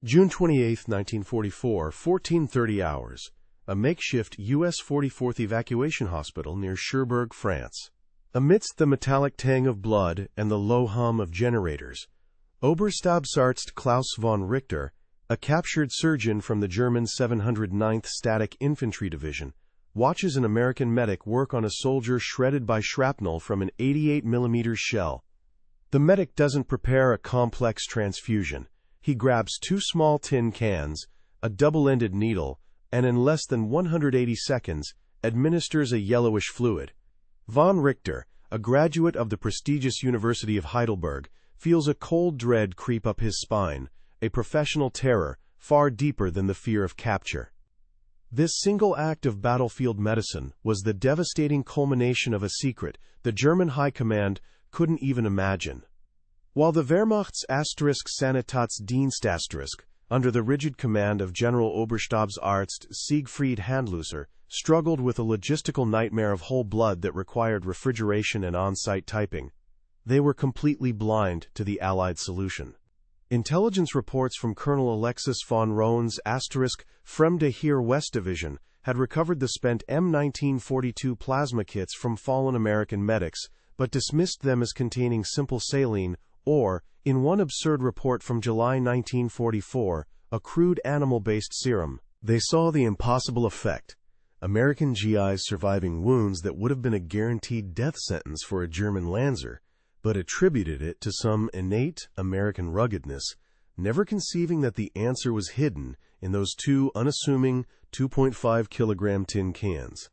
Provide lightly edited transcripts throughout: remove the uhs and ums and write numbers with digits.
June 28, 1944, 14:30 hours. A makeshift U.S. 44th Evacuation Hospital near Cherbourg, France. Amidst the metallic tang of blood and the low hum of generators, Oberstabsarzt Klaus von Richter, a captured surgeon from the German 709th Static Infantry Division, watches an American medic work on a soldier shredded by shrapnel from an 88mm shell. The medic doesn't prepare a complex transfusion. He grabs 2 small tin cans, a double-ended needle, and in less than 180 seconds, administers a yellowish fluid. Von Richter, a graduate of the prestigious University of Heidelberg, feels a cold dread creep up his spine, a professional terror far deeper than the fear of capture. This single act of battlefield medicine was the devastating culmination of a secret the German High Command couldn't even imagine. While the Wehrmacht's Sanitätsdienst under the rigid command of General Oberstabsarzt Siegfried Handlöser, struggled with a logistical nightmare of whole blood that required refrigeration and on-site typing, they were completely blind to the Allied solution. Intelligence reports from Colonel Alexis von Rohn's Fremde Heer West Division had recovered the spent M1942 plasma kits from fallen American medics, but dismissed them as containing simple saline or, in one absurd report from July 1944, a crude animal-based serum. They saw the impossible effect: American GIs surviving wounds that would have been a guaranteed death sentence for a German Lanzer, but attributed it to some innate American ruggedness, never conceiving that the answer was hidden in those 2 unassuming 2.5-kilogram tin cans.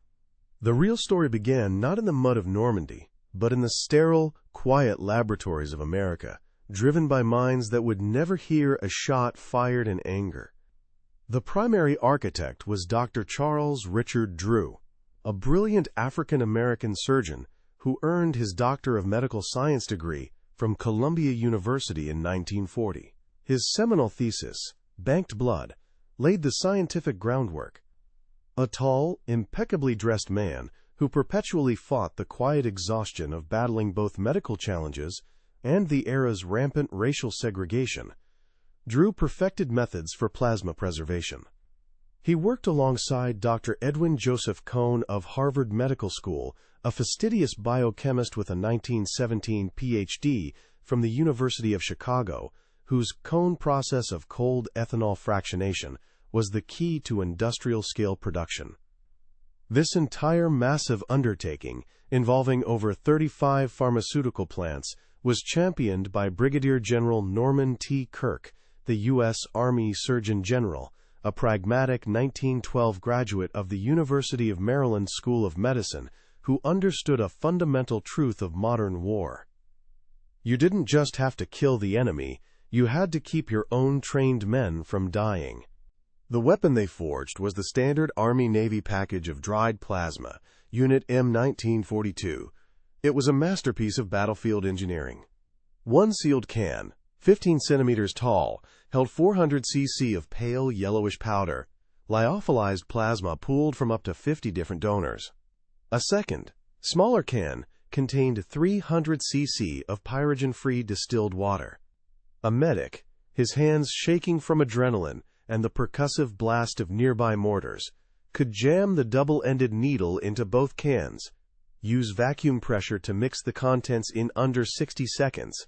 The real story began not in the mud of Normandy, but in the sterile, quiet laboratories of America, driven by minds that would never hear a shot fired in anger. The primary architect was Dr. Charles Richard Drew, a brilliant African-American surgeon who earned his Doctor of Medical Science degree from Columbia University in 1940. His seminal thesis, Banked Blood, laid the scientific groundwork. A tall, impeccably dressed man who perpetually fought the quiet exhaustion of battling both medical challenges and the era's rampant racial segregation, Drew perfected methods for plasma preservation. He worked alongside Dr. Edwin Joseph Cohn of Harvard Medical School, a fastidious biochemist with a 1917 Ph.D. from the University of Chicago, whose Cohn process of cold ethanol fractionation was the key to industrial-scale production. This entire massive undertaking, involving over 35 pharmaceutical plants, was championed by Brigadier General Norman T. Kirk, the U.S. Army Surgeon General, a pragmatic 1912 graduate of the University of Maryland School of Medicine, who understood a fundamental truth of modern war. You didn't just have to kill the enemy, you had to keep your own trained men from dying. The weapon they forged was the standard Army-Navy package of dried plasma, Unit M1942. It was a masterpiece of battlefield engineering. One sealed can, 15 centimeters tall, held 400 cc of pale yellowish powder, lyophilized plasma pooled from up to 50 different donors. A second, smaller can contained 300 cc of pyrogen-free distilled water. A medic, his hands shaking from adrenaline and the percussive blast of nearby mortars, could jam the double-ended needle into both cans, use vacuum pressure to mix the contents in under 60 seconds,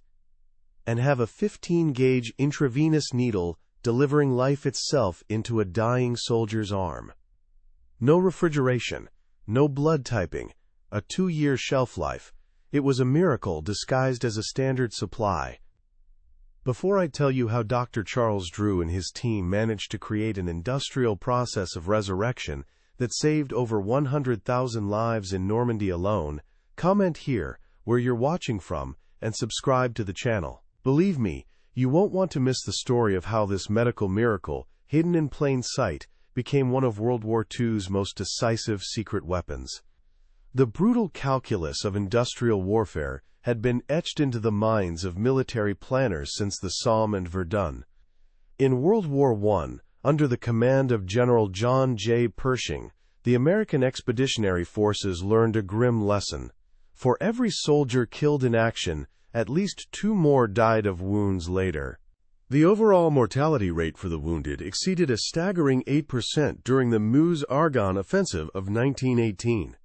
and have a 15-gauge intravenous needle delivering life itself into a dying soldier's arm. No refrigeration, no blood typing, a 2-year shelf life. It was a miracle disguised as a standard supply. Before I tell you how Dr. Charles Drew and his team managed to create an industrial process of resurrection that saved over 100,000 lives in Normandy alone, comment here where you're watching from and subscribe to the channel. Believe me, you won't want to miss the story of how this medical miracle, hidden in plain sight, became one of World War II's most decisive secret weapons. The brutal calculus of industrial warfare had been etched into the minds of military planners since the Somme and Verdun. In World War I, under the command of General John J. Pershing, the American Expeditionary Forces learned a grim lesson. For every soldier killed in action, at least 2 more died of wounds later. The overall mortality rate for the wounded exceeded a staggering 8% during the Meuse-Argonne offensive of 1918.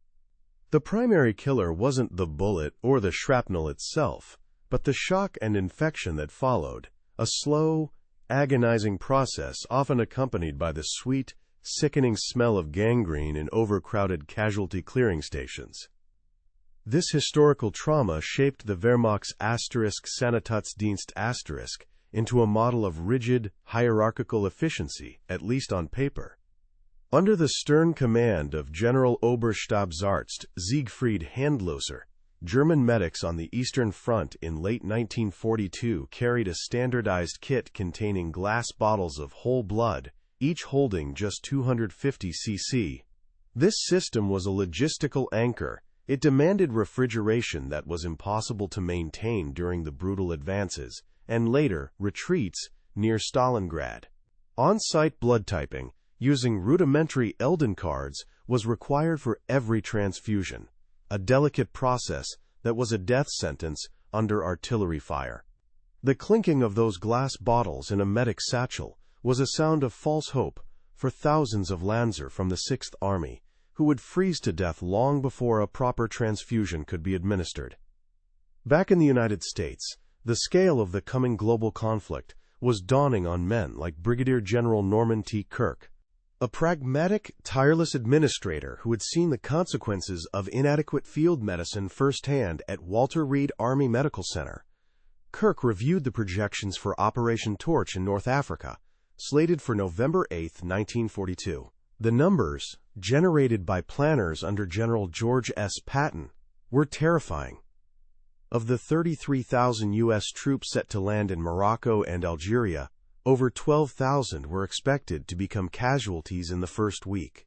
The primary killer wasn't the bullet or the shrapnel itself, but the shock and infection that followed, a slow, agonizing process often accompanied by the sweet, sickening smell of gangrene in overcrowded casualty clearing stations. This historical trauma shaped the Wehrmacht's Sanitätsdienst into a model of rigid, hierarchical efficiency, at least on paper. Under the stern command of General Oberstabsarzt Siegfried Handlöser, German medics on the Eastern Front in late 1942 carried a standardized kit containing glass bottles of whole blood, each holding just 250 cc. This system was a logistical anchor. It demanded refrigeration that was impossible to maintain during the brutal advances, and later, retreats, near Stalingrad. On-site blood typing, using rudimentary Eldon cards, was required for every transfusion, a delicate process that was a death sentence under artillery fire. The clinking of those glass bottles in a medic satchel was a sound of false hope for thousands of Lanzer from the 6th Army, who would freeze to death long before a proper transfusion could be administered. Back in the United States, the scale of the coming global conflict was dawning on men like Brigadier General Norman T. Kirk, a pragmatic, tireless administrator who had seen the consequences of inadequate field medicine firsthand at Walter Reed Army Medical Center. Kirk reviewed the projections for Operation Torch in North Africa, slated for November 8, 1942. The numbers, generated by planners under General George S. Patton, were terrifying. Of the 33,000 U.S. troops set to land in Morocco and Algeria, over 12,000 were expected to become casualties in the first week.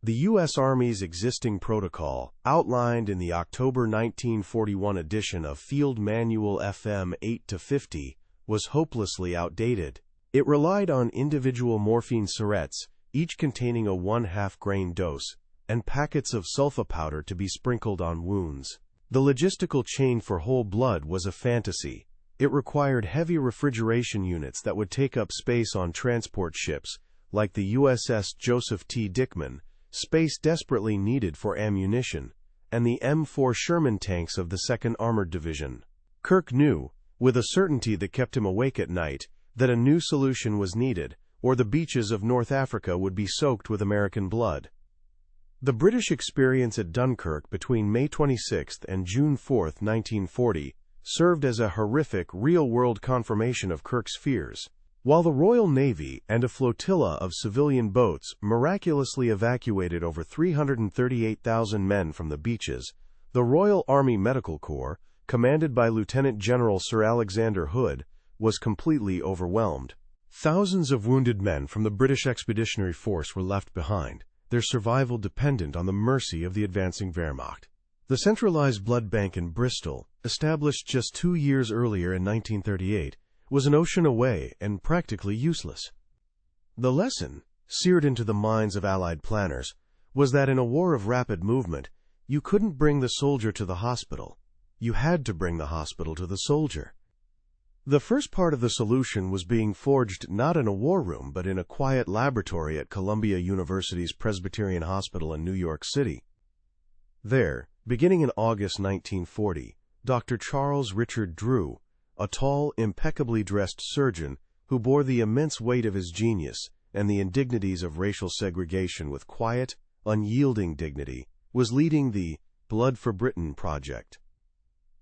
The U.S. Army's existing protocol, outlined in the October 1941 edition of Field Manual FM 8-50, was hopelessly outdated. It relied on individual morphine syrettes, each containing a 1/2 grain dose, and packets of sulfa powder to be sprinkled on wounds. The logistical chain for whole blood was a fantasy. It required heavy refrigeration units that would take up space on transport ships, like the USS Joseph T. Dickman, space desperately needed for ammunition, and the M4 Sherman tanks of the 2nd Armored Division. Kirk knew, with a certainty that kept him awake at night, that a new solution was needed, or the beaches of North Africa would be soaked with American blood. The British experience at Dunkirk between May 26 and June 4, 1940, served as a horrific, real-world confirmation of Kirk's fears. While the Royal Navy and a flotilla of civilian boats miraculously evacuated over 338,000 men from the beaches, the Royal Army Medical Corps, commanded by Lieutenant General Sir Alexander Hood, was completely overwhelmed. Thousands of wounded men from the British Expeditionary Force were left behind, their survival dependent on the mercy of the advancing Wehrmacht. The centralized blood bank in Bristol, established just 2 years earlier in 1938, was an ocean away and practically useless. The lesson, seared into the minds of Allied planners, was that in a war of rapid movement, you couldn't bring the soldier to the hospital. You had to bring the hospital to the soldier. The first part of the solution was being forged not in a war room but in a quiet laboratory at Columbia University's Presbyterian Hospital in New York City. There, beginning in August 1940, Dr. Charles Richard Drew, a tall, impeccably dressed surgeon who bore the immense weight of his genius and the indignities of racial segregation with quiet, unyielding dignity, was leading the Blood for Britain project.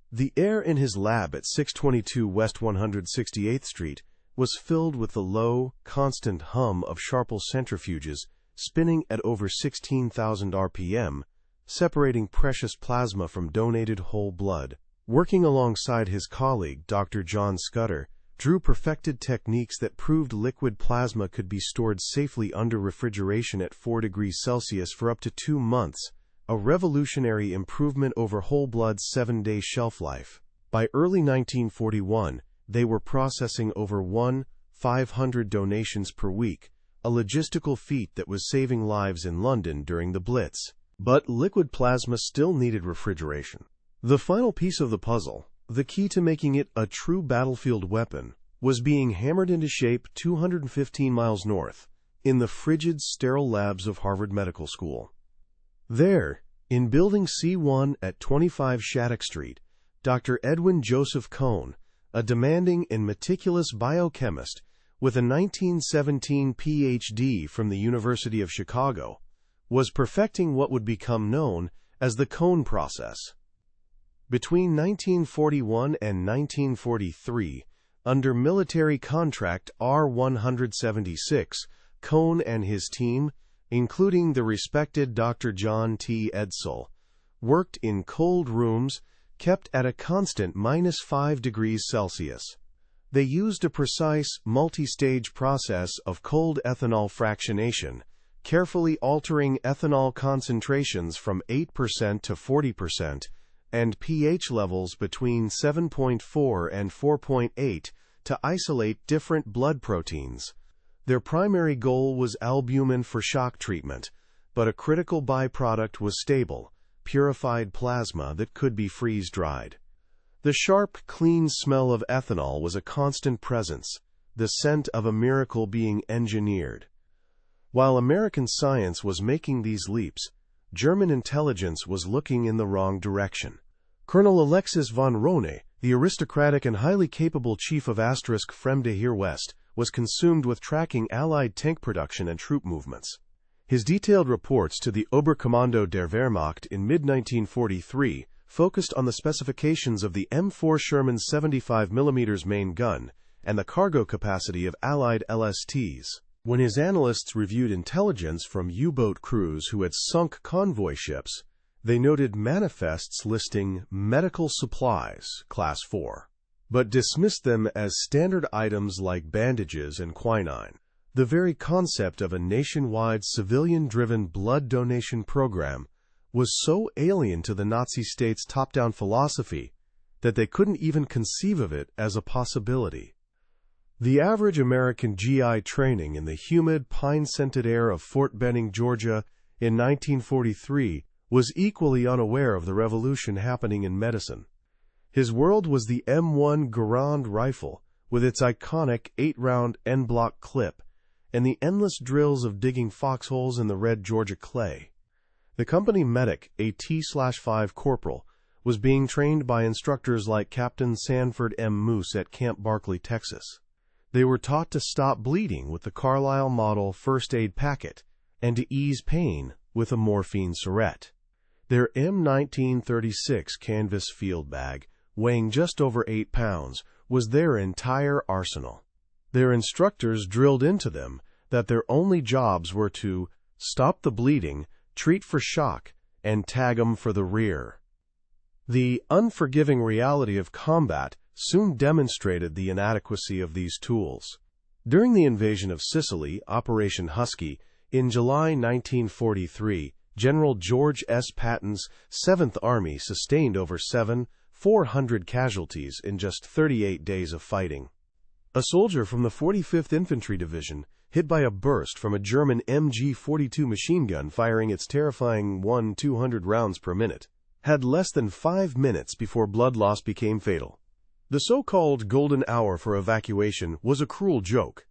The air in his lab at 622 West 168th Street was filled with the low, constant hum of Sharple centrifuges spinning at over 16,000 RPM, separating precious plasma from donated whole blood. Working alongside his colleague, Dr. John Scudder, Drew perfected techniques that proved liquid plasma could be stored safely under refrigeration at 4 degrees Celsius for up to 2 months, a revolutionary improvement over whole blood's 7-day shelf life. By early 1941, they were processing over 1,500 donations per week, a logistical feat that was saving lives in London during the Blitz. But liquid plasma still needed refrigeration. The final piece of the puzzle, the key to making it a true battlefield weapon, was being hammered into shape 215 miles north, in the frigid, sterile labs of Harvard Medical School. There, in Building C1 at 25 Shattuck Street, Dr. Edwin Joseph Cohn, a demanding and meticulous biochemist with a 1917 Ph.D. from the University of Chicago, was perfecting what would become known as the Cohn process. Between 1941 and 1943, under military contract R-176, Cohn and his team, including the respected Dr. John T. Edsall, worked in cold rooms kept at a constant -5 degrees Celsius. They used a precise, multi-stage process of cold ethanol fractionation, carefully altering ethanol concentrations from 8% to 40% and pH levels between 7.4 and 4.8 to isolate different blood proteins. Their primary goal was albumin for shock treatment, but a critical byproduct was stable, purified plasma that could be freeze-dried. The sharp, clean smell of ethanol was a constant presence, the scent of a miracle being engineered. While American science was making these leaps, German intelligence was looking in the wrong direction. Colonel Alexis von Rhone, the aristocratic and highly capable chief of Fremde Heer West, was consumed with tracking Allied tank production and troop movements. His detailed reports to the Oberkommando der Wehrmacht in mid-1943 focused on the specifications of the M4 Sherman 75mm main gun and the cargo capacity of Allied LSTs. When his analysts reviewed intelligence from U-boat crews who had sunk convoy ships, they noted manifests listing medical supplies, Class 4, but dismissed them as standard items like bandages and quinine. The very concept of a nationwide civilian-driven blood donation program was so alien to the Nazi state's top-down philosophy that they couldn't even conceive of it as a possibility. The average American GI training in the humid, pine-scented air of Fort Benning, Georgia, in 1943 was equally unaware of the revolution happening in medicine. His world was the M1 Garand rifle with its iconic 8-round en-bloc clip and the endless drills of digging foxholes in the red Georgia clay. The company medic, a T/5 corporal, was being trained by instructors like Captain Sanford M. Moose at Camp Barkley, Texas. They were taught to stop bleeding with the Carlisle model first aid packet and to ease pain with a morphine syringe. Their M1936 canvas field bag, weighing just over 8 pounds, was their entire arsenal. Their instructors drilled into them that their only jobs were to stop the bleeding, treat for shock, and tag 'em for the rear. The unforgiving reality of combat soon demonstrated the inadequacy of these tools. During the invasion of Sicily, Operation Husky, in July 1943, General George S. Patton's 7th Army sustained over 400 casualties in just 38 days of fighting. A soldier from the 45th Infantry Division, hit by a burst from a German MG-42 machine gun firing its terrifying 200 rounds per minute, had less than 5 minutes before blood loss became fatal. The so-called golden hour for evacuation was a cruel joke.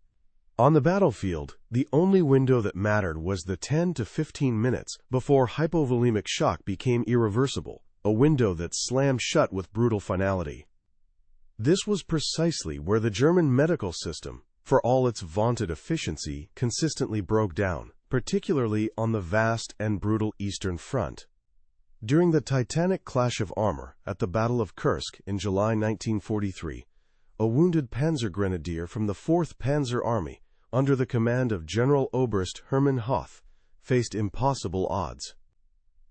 On the battlefield, the only window that mattered was the 10 to 15 minutes before hypovolemic shock became irreversible, a window that slammed shut with brutal finality. This was precisely where the German medical system, for all its vaunted efficiency, consistently broke down, particularly on the vast and brutal Eastern Front. During the titanic clash of armor at the Battle of Kursk in July 1943, a wounded panzer grenadier from the 4th Panzer Army, under the command of General Oberst Hermann Hoth, faced impossible odds.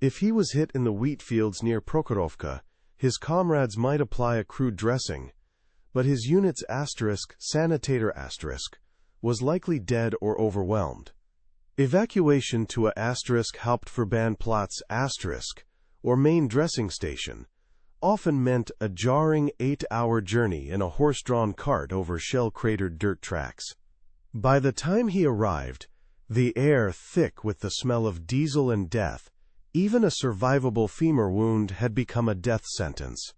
If he was hit in the wheat fields near Prokhorovka, his comrades might apply a crude dressing, but his unit's sanitator was likely dead or overwhelmed. Evacuation to a Hauptverbandplatz or main dressing station often meant a jarring 8-hour journey in a horse-drawn cart over shell-cratered dirt tracks. By the time he arrived, the air thick with the smell of diesel and death, even a survivable femur wound had become a death sentence.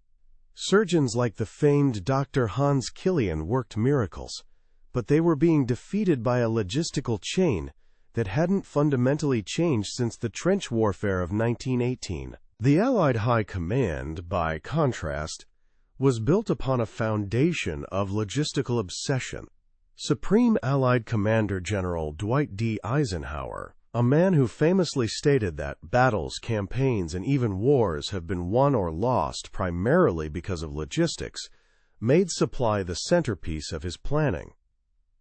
Surgeons like the famed Dr. Hans Vogel worked miracles, but they were being defeated by a logistical chain that hadn't fundamentally changed since the trench warfare of 1918. The Allied High Command, by contrast, was built upon a foundation of logistical obsession. Supreme Allied Commander General Dwight D. Eisenhower, a man who famously stated that battles, campaigns, and even wars have been won or lost primarily because of logistics, made supply the centerpiece of his planning.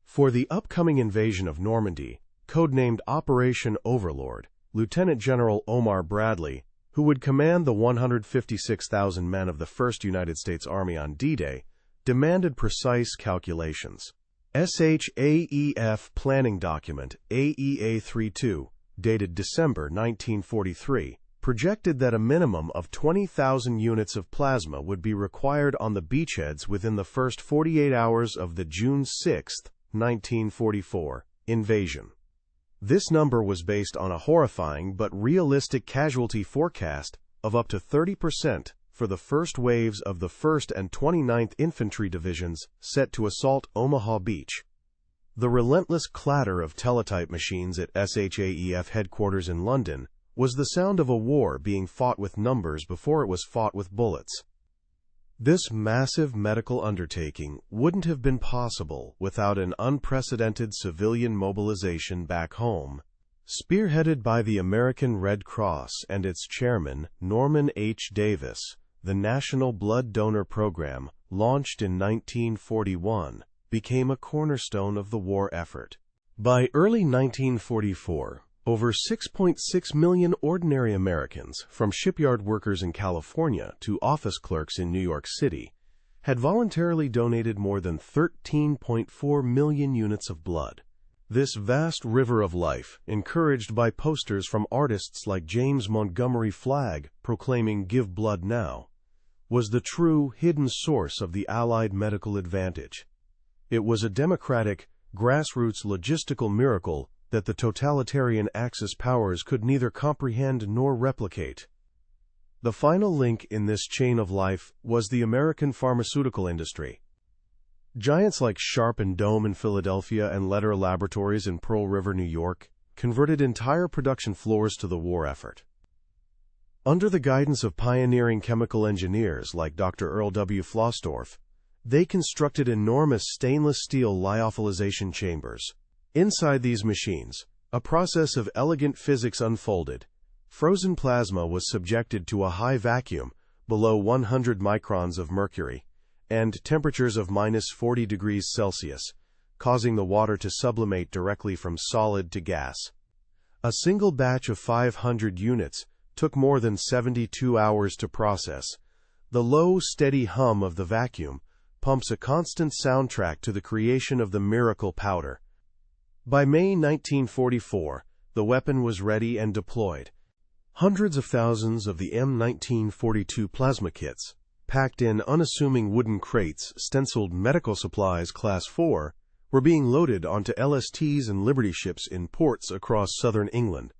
For the upcoming invasion of Normandy, codenamed Operation Overlord, Lieutenant General Omar Bradley, who would command the 156,000 men of the 1st United States Army on D-Day, demanded precise calculations. SHAEF Planning Document AEA-32, dated December 1943, projected that a minimum of 20,000 units of plasma would be required on the beachheads within the first 48 hours of the June 6, 1944, invasion. This number was based on a horrifying but realistic casualty forecast of up to 30% for the first waves of the 1st and 29th Infantry Divisions set to assault Omaha Beach. The relentless clatter of teletype machines at SHAEF headquarters in London was the sound of a war being fought with numbers before it was fought with bullets. This massive medical undertaking wouldn't have been possible without an unprecedented civilian mobilization back home, spearheaded by the American Red Cross and its chairman, Norman H. Davis. The National Blood Donor Program, launched in 1941, became a cornerstone of the war effort. By early 1944, over 6.6 million ordinary Americans, from shipyard workers in California to office clerks in New York City, had voluntarily donated more than 13.4 million units of blood. This vast river of life, encouraged by posters from artists like James Montgomery Flagg proclaiming "Give blood now," was the true, hidden source of the Allied medical advantage. It was a democratic, grassroots logistical miracle that the totalitarian Axis powers could neither comprehend nor replicate. The final link in this chain of life was the American pharmaceutical industry. Giants like Sharp and Dohme in Philadelphia and Lederer Laboratories in Pearl River, New York, converted entire production floors to the war effort. Under the guidance of pioneering chemical engineers like Dr. Earl W. Flossdorf, they constructed enormous stainless steel lyophilization chambers. Inside these machines, a process of elegant physics unfolded. Frozen plasma was subjected to a high vacuum, below 100 microns of mercury, and temperatures of -40 degrees Celsius, causing the water to sublimate directly from solid to gas. A single batch of 500 units took more than 72 hours to process. The low, steady hum of the vacuum pumps a constant soundtrack to the creation of the miracle powder. By May 1944, the weapon was ready and deployed. Hundreds of thousands of the M1942 plasma kits, packed in unassuming wooden crates stenciled Medical Supplies Class 4, were being loaded onto LSTs and Liberty ships in ports across southern England.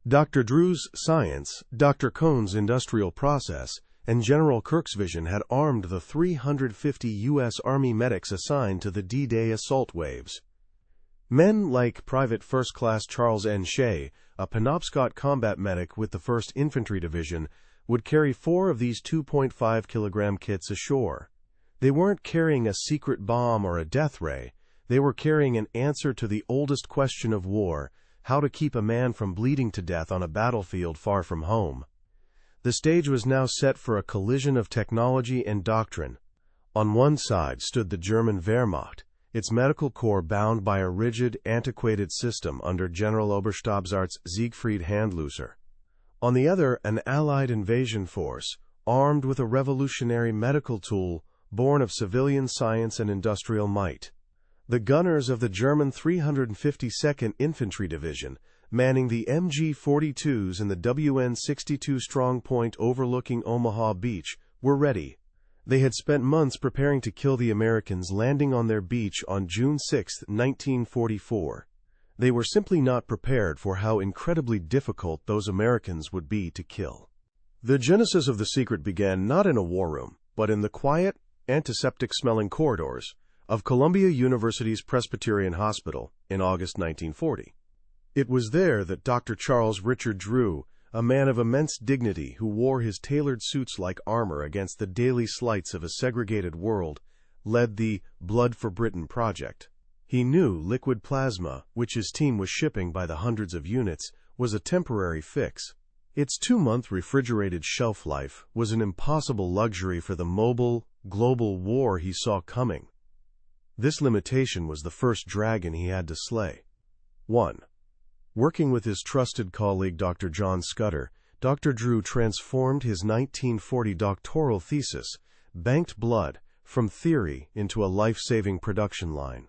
Dr. Drew's science, Dr. Cohn's industrial process, and General Kirk's vision had armed the 350 U.S. Army medics assigned to the D-Day assault waves. Men like Private First Class Charles N. Shea, a Penobscot combat medic with the 1st Infantry Division, would carry 4 of these 2.5-kilogram kits ashore. They weren't carrying a secret bomb or a death ray. They were carrying an answer to the oldest question of war: how to keep a man from bleeding to death on a battlefield far from home. The stage was now set for a collision of technology and doctrine. On one side stood the German Wehrmacht, its medical corps bound by a rigid, antiquated system under General Oberstabsarzt Siegfried Handlöser. On the other, an Allied invasion force, armed with a revolutionary medical tool born of civilian science and industrial might. The gunners of the German 352nd Infantry Division, manning the MG-42s in the WN-62 strong point overlooking Omaha Beach, were ready. They had spent months preparing to kill the Americans landing on their beach on June 6, 1944. They were simply not prepared for how incredibly difficult those Americans would be to kill. The genesis of the secret began not in a war room, but in the quiet, antiseptic-smelling corridors of Columbia University's Presbyterian Hospital in August 1940. It was there that Dr. Charles Richard Drew, a man of immense dignity who wore his tailored suits like armor against the daily slights of a segregated world, led the Blood for Britain project. He knew liquid plasma, which his team was shipping by the hundreds of units, was a temporary fix. Its 2-month refrigerated shelf life was an impossible luxury for the mobile, global war he saw coming. This limitation was the first dragon he had to slay. 1. Working with his trusted colleague Dr. John Scudder, Dr. Drew transformed his 1940 doctoral thesis, Banked Blood, from theory into a life-saving production line.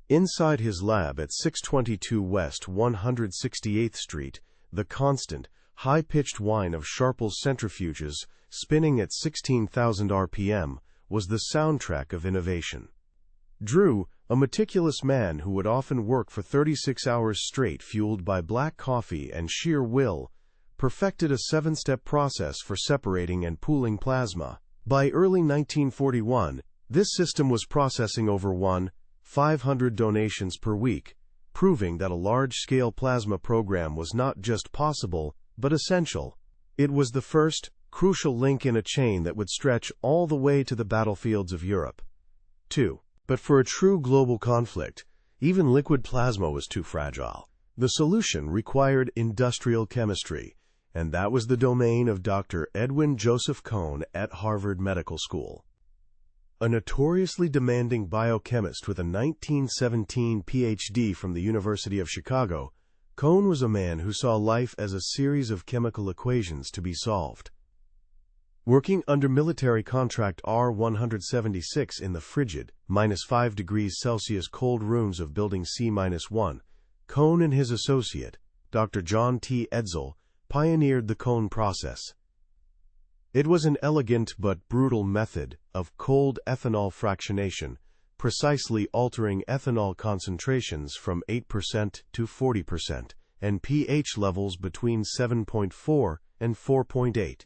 Inside his lab at 622 West 168th Street, the constant, high-pitched whine of Sharple's centrifuges, spinning at 16,000 RPM, was the soundtrack of innovation. Drew, a meticulous man who would often work for 36 hours straight fueled by black coffee and sheer will, perfected a 7-step process for separating and pooling plasma. By early 1941, this system was processing over 500 donations per week, proving that a large-scale plasma program was not just possible, but essential. It was the first, crucial link in a chain that would stretch all the way to the battlefields of Europe. 2. But for a true global conflict, even liquid plasma was too fragile. The solution required industrial chemistry, and that was the domain of Dr. Edwin Joseph Cohn at Harvard Medical School. A notoriously demanding biochemist with a 1917 PhD from the University of Chicago, Cohn was a man who saw life as a series of chemical equations to be solved. Working under military contract R-176 in the frigid, -5 degrees Celsius cold rooms of Building C-1, Cohn and his associate, Dr. John T. Edsel, pioneered the Cohn process. It was an elegant but brutal method of cold ethanol fractionation, precisely altering ethanol concentrations from 8% to 40% and pH levels between 7.4 and 4.8.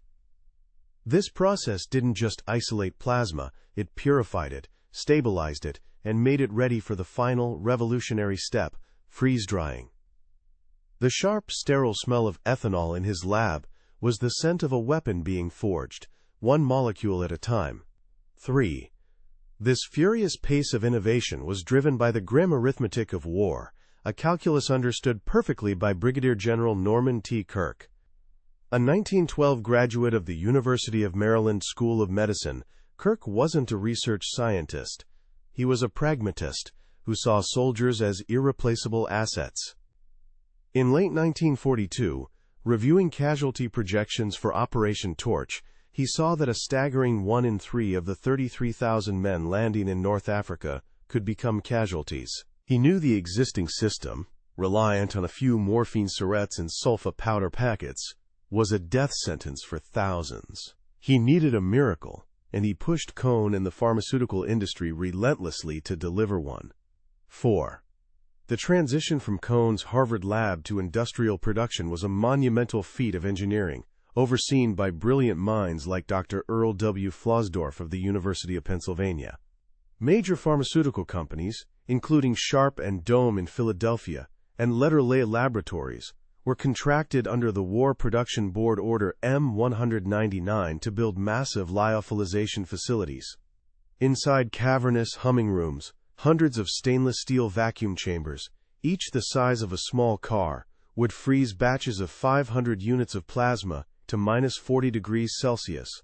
This process didn't just isolate plasma, it purified it, stabilized it, and made it ready for the final, revolutionary step, freeze-drying. The sharp, sterile smell of ethanol in his lab was the scent of a weapon being forged, one molecule at a time. 3. This furious pace of innovation was driven by the grim arithmetic of war, a calculus understood perfectly by Brigadier General Norman T. Kirk. A 1912 graduate of the University of Maryland School of Medicine, Kirk wasn't a research scientist. He was a pragmatist who saw soldiers as irreplaceable assets. In late 1942, reviewing casualty projections for Operation Torch, he saw that a staggering 1 in 3 of the 33,000 men landing in North Africa could become casualties. He knew the existing system, reliant on a few morphine syrettes and sulfa powder packets, was a death sentence for thousands. He needed a miracle, and he pushed Cohn and the pharmaceutical industry relentlessly to deliver one. 4. The transition from Cohn's Harvard lab to industrial production was a monumental feat of engineering, overseen by brilliant minds like Dr. Earl W. Flossdorf of the University of Pennsylvania. Major pharmaceutical companies, including Sharp and Dome in Philadelphia, and Letter Lay Laboratories, were contracted under the War Production Board Order M-199 to build massive lyophilization facilities. Inside cavernous humming rooms, hundreds of stainless steel vacuum chambers, each the size of a small car, would freeze batches of 500 units of plasma to -40 degrees Celsius.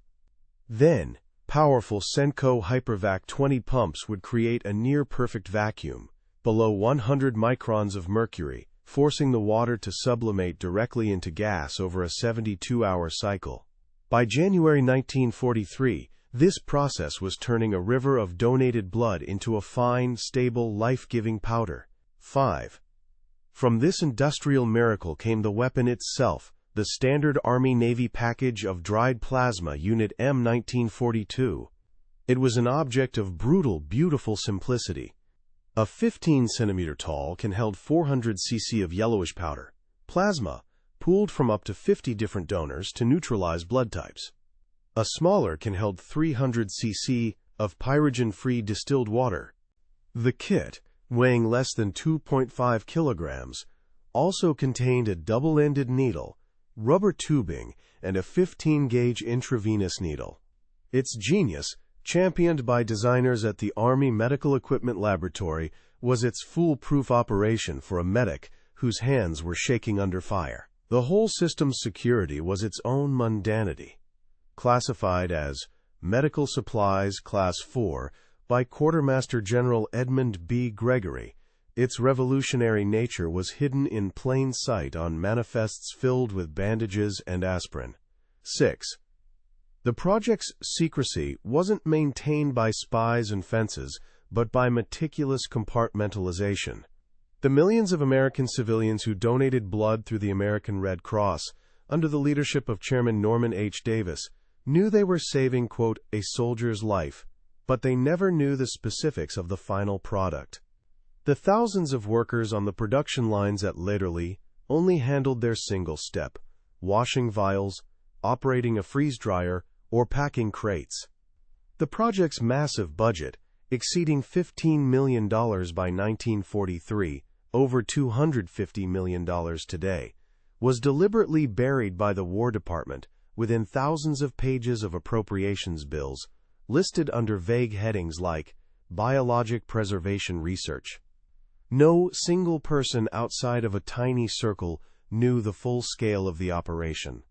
Then, powerful Senko Hypervac 20 pumps would create a near-perfect vacuum, below 100 microns of mercury, forcing the water to sublimate directly into gas over a 72-hour cycle. By January 1943, this process was turning a river of donated blood into a fine, stable, life-giving powder. 5. From this industrial miracle came the weapon itself, the standard Army-Navy package of dried plasma Unit M1942. It was an object of brutal, beautiful simplicity. A 15-centimeter tall can held 400 cc of yellowish powder, plasma, pooled from up to 50 different donors to neutralize blood types. A smaller can hold 300 cc of pyrogen-free distilled water. The kit, weighing less than 2.5 kilograms, also contained a double-ended needle, rubber tubing, and a 15-gauge intravenous needle. Its genius, championed by designers at the Army Medical Equipment Laboratory, was its foolproof operation for a medic whose hands were shaking under fire. The whole system's security was its own mundanity. Classified as Medical Supplies Class 4 by Quartermaster General Edmund B. Gregory, its revolutionary nature was hidden in plain sight on manifests filled with bandages and aspirin. 6. The project's secrecy wasn't maintained by spies and fences, but by meticulous compartmentalization. The millions of American civilians who donated blood through the American Red Cross, under the leadership of Chairman Norman H. Davis, knew they were saving, quote, a soldier's life, but they never knew the specifics of the final product. The thousands of workers on the production lines at Lederle only handled their single step, washing vials, operating a freeze dryer, or packing crates. The project's massive budget, exceeding $15 million by 1943, over $250 million today, was deliberately buried by the War Department within thousands of pages of appropriations bills, listed under vague headings like Biologic Preservation Research. No single person outside of a tiny circle knew the full scale of the operation.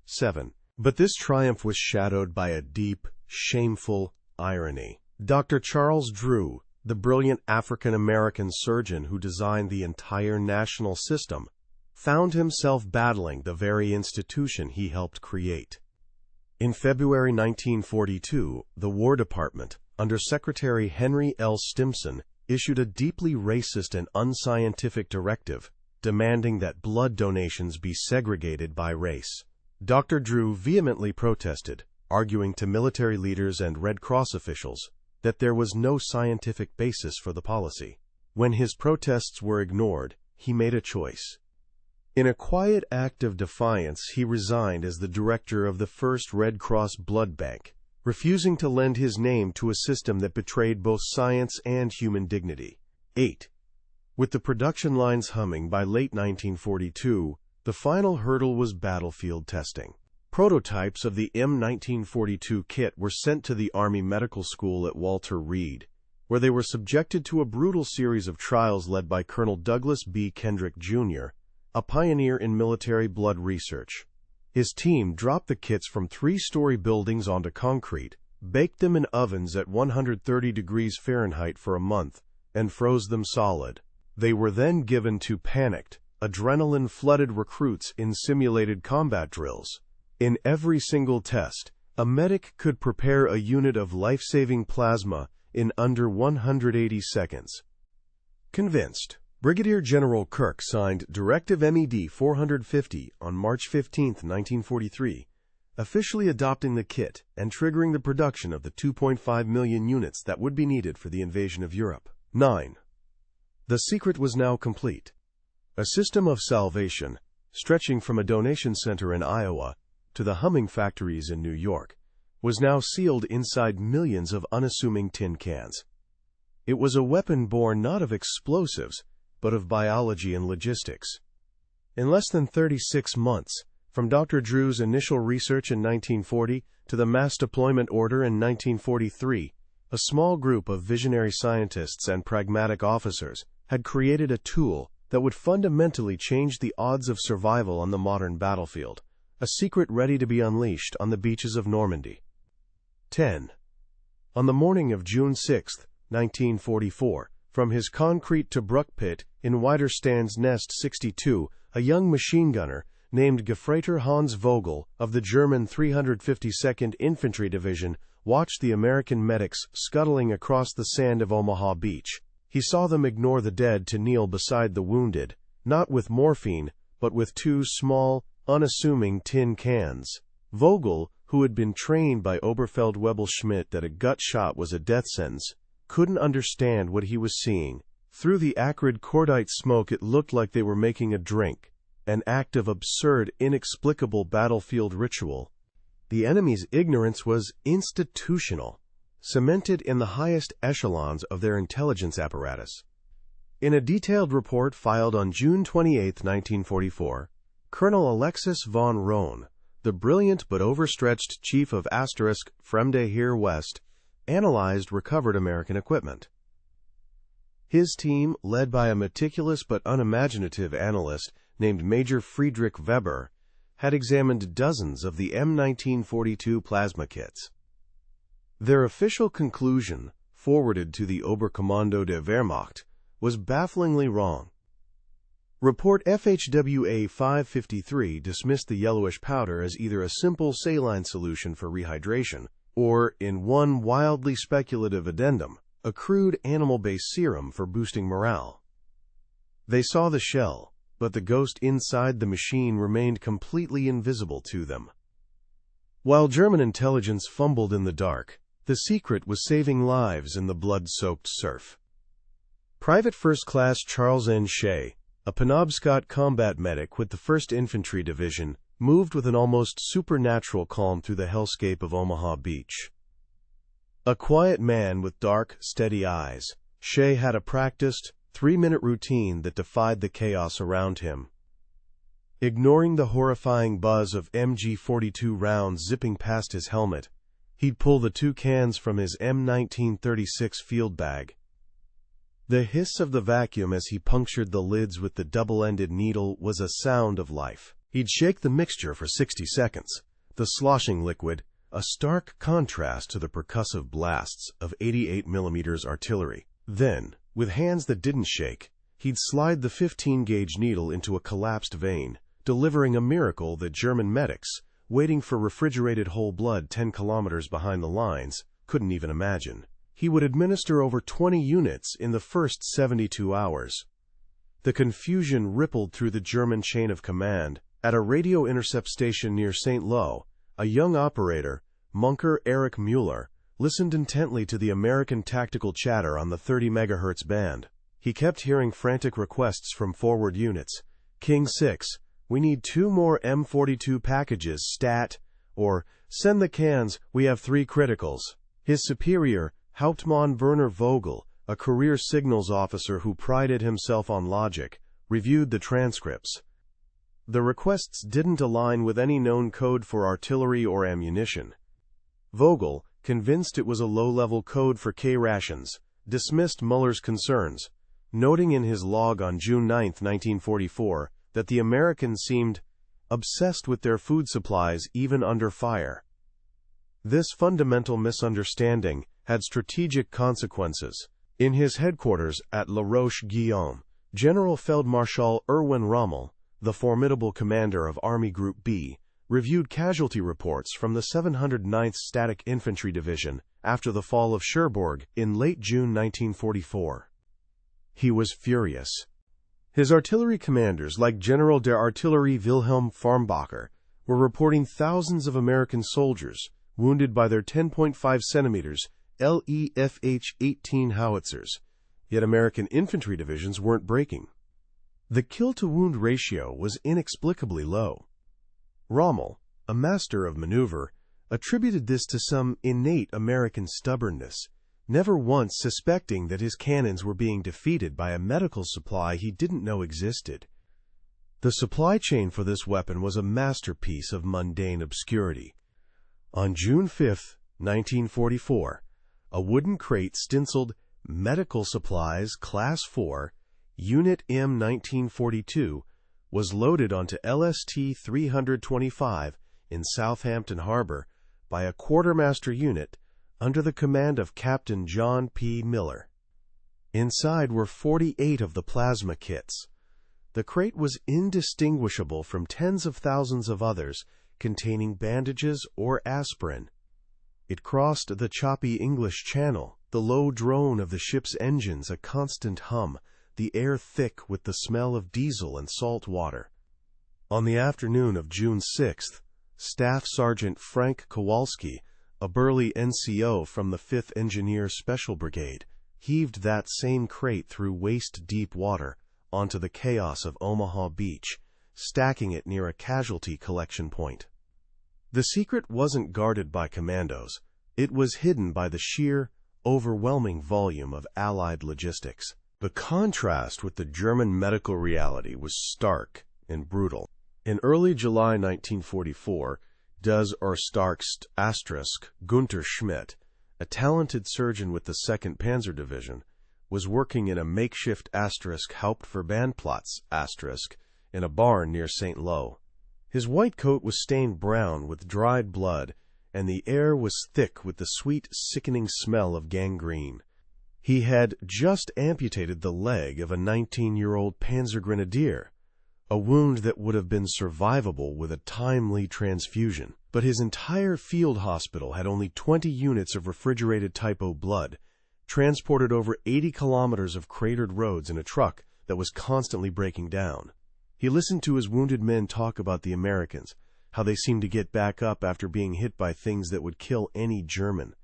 7. But this triumph was shadowed by a deep, shameful irony. Dr. Charles Drew, the brilliant African-American surgeon who designed the entire national system, found himself battling the very institution he helped create. In February 1942, the War Department, under Secretary Henry L. Stimson, issued a deeply racist and unscientific directive demanding that blood donations be segregated by race. Dr. Drew vehemently protested, arguing to military leaders and Red Cross officials that there was no scientific basis for the policy. When his protests were ignored, he made a choice. In a quiet act of defiance, he resigned as the director of the first Red Cross blood bank, refusing to lend his name to a system that betrayed both science and human dignity. 8. With the production lines humming by late 1942, the final hurdle was battlefield testing. Prototypes of the M1942 kit were sent to the Army Medical School at Walter Reed, where they were subjected to a brutal series of trials led by Colonel Douglas B. Kendrick, Jr., a pioneer in military blood research. His team dropped the kits from 3-story buildings onto concrete, baked them in ovens at 130 degrees Fahrenheit for a month, and froze them solid. They were then given to panicked, adrenaline-flooded recruits in simulated combat drills. In every single test, a medic could prepare a unit of life-saving plasma in under 180 seconds. Convinced, Brigadier General Kirk signed Directive MED 450 on March 15, 1943, officially adopting the kit and triggering the production of the 2.5 million units that would be needed for the invasion of Europe. 9. The secret was now complete. A system of salvation, stretching from a donation center in Iowa to the humming factories in New York, was now sealed inside millions of unassuming tin cans. It was a weapon born not of explosives, but of biology and logistics. In less than 36 months, from Dr. Drew's initial research in 1940 to the mass deployment order in 1943, a small group of visionary scientists and pragmatic officers had created a tool that would fundamentally change the odds of survival on the modern battlefield, a secret ready to be unleashed on the beaches of Normandy. 10. On the morning of June 6, 1944, from his concrete Tobruk pit in Widerstands Nest 62, a young machine gunner named Gefreiter Hans Vogel of the German 352nd Infantry Division watched the American medics scuttling across the sand of Omaha Beach. He saw them ignore the dead to kneel beside the wounded, not with morphine, but with 2 small, unassuming tin cans. Vogel, who had been trained by Oberfeldwebel Schmidt that a gut shot was a death sentence, couldn't understand what he was seeing. Through the acrid cordite smoke it looked like they were making a drink, an act of absurd, inexplicable battlefield ritual. The enemy's ignorance was institutional, cemented in the highest echelons of their intelligence apparatus. In a detailed report filed on June 28, 1944, Colonel Alexis von Rohn, the brilliant but overstretched chief of Fremde Heer West, analyzed recovered American equipment. His team, led by a meticulous but unimaginative analyst named Major Friedrich Weber, had examined dozens of the M1942 plasma kits. Their official conclusion, forwarded to the Oberkommando der Wehrmacht, was bafflingly wrong. Report FHWA 553 dismissed the yellowish powder as either a simple saline solution for rehydration, or, in one wildly speculative addendum, a crude animal-based serum for boosting morale. They saw the shell, but the ghost inside the machine remained completely invisible to them. While German intelligence fumbled in the dark, the secret was saving lives in the blood-soaked surf. Private First Class Charles N. Shea, a Penobscot combat medic with the 1st Infantry Division, moved with an almost supernatural calm through the hellscape of Omaha Beach. A quiet man with dark, steady eyes, Shea had a practiced, 3-minute routine that defied the chaos around him. Ignoring the horrifying buzz of MG-42 rounds zipping past his helmet, he'd pull the 2 cans from his M1936 field bag. The hiss of the vacuum as he punctured the lids with the double-ended needle was a sound of life. He'd shake the mixture for 60 seconds, the sloshing liquid, a stark contrast to the percussive blasts of 88mm artillery. Then, with hands that didn't shake, he'd slide the 15-gauge needle into a collapsed vein, delivering a miracle that German medics, waiting for refrigerated whole blood 10 kilometers behind the lines, couldn't even imagine. He would administer over 20 units in the first 72 hours. The confusion rippled through the German chain of command. At a radio intercept station near St. Lo, a young operator, Munker Erich Müller, listened intently to the American tactical chatter on the 30 MHz band. He kept hearing frantic requests from forward units. King 6, we need 2 more M42 packages, stat, or send the cans, we have 3 criticals. His superior, Hauptmann Werner Vogel, a career signals officer who prided himself on logic, reviewed the transcripts. The requests didn't align with any known code for artillery or ammunition. Vogel, convinced it was a low-level code for K-rations, dismissed Muller's concerns, noting in his log on June 9, 1944, that the Americans seemed obsessed with their food supplies even under fire. This fundamental misunderstanding had strategic consequences. In his headquarters at La Roche-Guillaume, General Feldmarschall Erwin Rommel, the formidable commander of Army Group B, reviewed casualty reports from the 709th Static Infantry Division after the fall of Cherbourg in late June 1944. He was furious. His artillery commanders, like General der Artillerie Wilhelm Farnbacher, were reporting thousands of American soldiers wounded by their 10.5 centimeters LEFH-18 howitzers, yet American infantry divisions weren't breaking. The kill-to-wound ratio was inexplicably low. Rommel, a master of maneuver, attributed this to some innate American stubbornness, never once suspecting that his cannons were being defeated by a medical supply he didn't know existed. The supply chain for this weapon was a masterpiece of mundane obscurity. On June 5, 1944, a wooden crate stenciled Medical Supplies Class 4, Unit M1942, was loaded onto LST 325 in Southampton Harbor by a quartermaster unit under the command of Captain John P. Miller. Inside were 48 of the plasma kits. The crate was indistinguishable from tens of thousands of others containing bandages or aspirin. It crossed the choppy English Channel, the low drone of the ship's engines a constant hum, the air thick with the smell of diesel and salt water. On the afternoon of June 6th, Staff Sergeant Frank Kowalski, a burly NCO from the 5th Engineer Special Brigade, heaved that same crate through waist-deep water onto the chaos of Omaha Beach, stacking it near a casualty collection point. The secret wasn't guarded by commandos. It was hidden by the sheer, overwhelming volume of Allied logistics. The contrast with the German medical reality was stark and brutal. In early July 1944, des Oerstarkst Gunther Schmidt, a talented surgeon with the 2nd Panzer Division, was working in a makeshift Hauptverbandplatz in a barn near St. Lo. His white coat was stained brown with dried blood, and the air was thick with the sweet, sickening smell of gangrene. He had just amputated the leg of a 19-year-old Panzer Grenadier, a wound that would have been survivable with a timely transfusion. But his entire field hospital had only 20 units of refrigerated Type O blood, transported over 80 kilometers of cratered roads in a truck that was constantly breaking down. He listened to his wounded men talk about the Americans, how they seemed to get back up after being hit by things that would kill any German.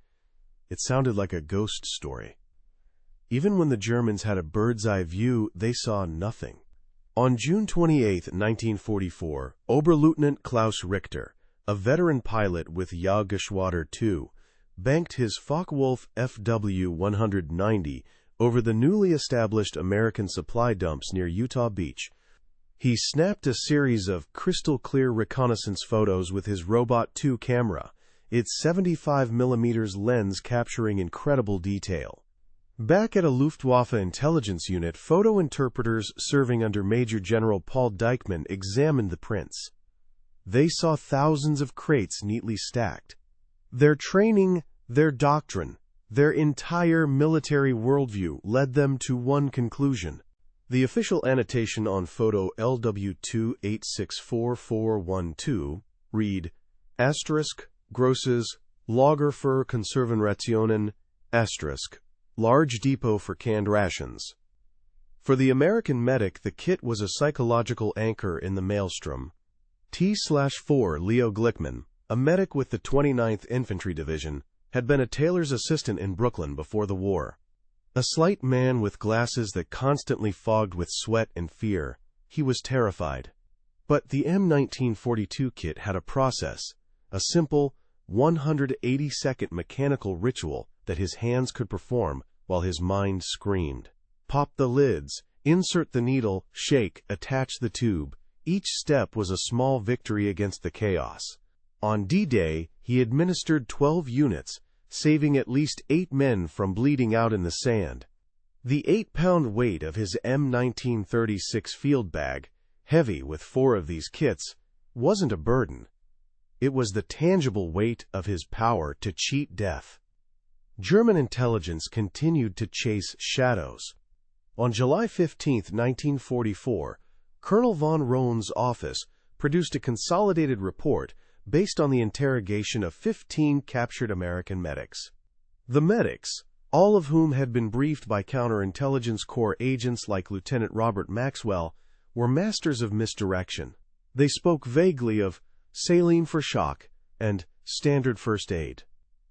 It sounded like a ghost story. Even when the Germans had a bird's-eye view, they saw nothing. On June 28, 1944, Oberleutnant Klaus Richter, a veteran pilot with Jagdgeschwader II, banked his Focke-Wulf FW-190 over the newly established American supply dumps near Utah Beach. He snapped a series of crystal-clear reconnaissance photos with his Robot 2 camera, its 75mm lens capturing incredible detail. Back at a Luftwaffe intelligence unit, photo interpreters serving under Major General Paul Deichmann examined the prints. They saw thousands of crates neatly stacked. Their training, their doctrine, their entire military worldview led them to one conclusion. The official annotation on photo LW2864412 read, *Grosses Lager für Konservenrationen, large depot for canned rations. For the American medic, the kit was a psychological anchor in the maelstrom. T/4 Leo Glickman, a medic with the 29th Infantry Division, had been a tailor's assistant in Brooklyn before the war. A slight man with glasses that constantly fogged with sweat and fear, he was terrified. But the M1942 kit had a process, a simple 180-second mechanical ritual that his hands could perform while his mind screamed. Pop the lids, insert the needle, shake, attach the tube. Each step was a small victory against the chaos. On D-Day, he administered 12 units, saving at least 8 men from bleeding out in the sand. The 8-pound weight of his M1936 field bag, heavy with 4 of these kits, wasn't a burden. It was the tangible weight of his power to cheat death. German intelligence continued to chase shadows. On July 15, 1944, Colonel von Rohn's office produced a consolidated report based on the interrogation of 15 captured American medics. The medics, all of whom had been briefed by counterintelligence corps agents like Lieutenant Robert Maxwell, were masters of misdirection. They spoke vaguely of saline for shock and standard first aid.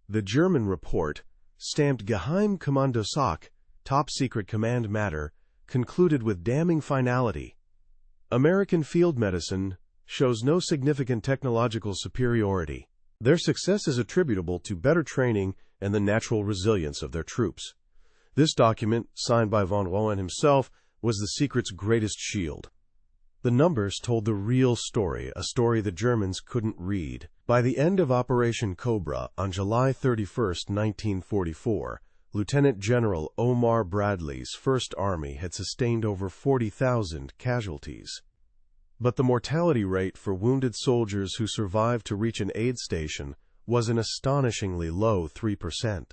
The German report, stamped Geheim Kommandosache, top secret command matter, concluded with damning finality. American field medicine shows no significant technological superiority. Their success is attributable to better training and the natural resilience of their troops. This document, signed by von Rohen himself, was the secret's greatest shield. The numbers told the real story, a story the Germans couldn't read. By the end of Operation Cobra on July 31, 1944, Lieutenant General Omar Bradley's First Army had sustained over 40,000 casualties. But the mortality rate for wounded soldiers who survived to reach an aid station was an astonishingly low 3%.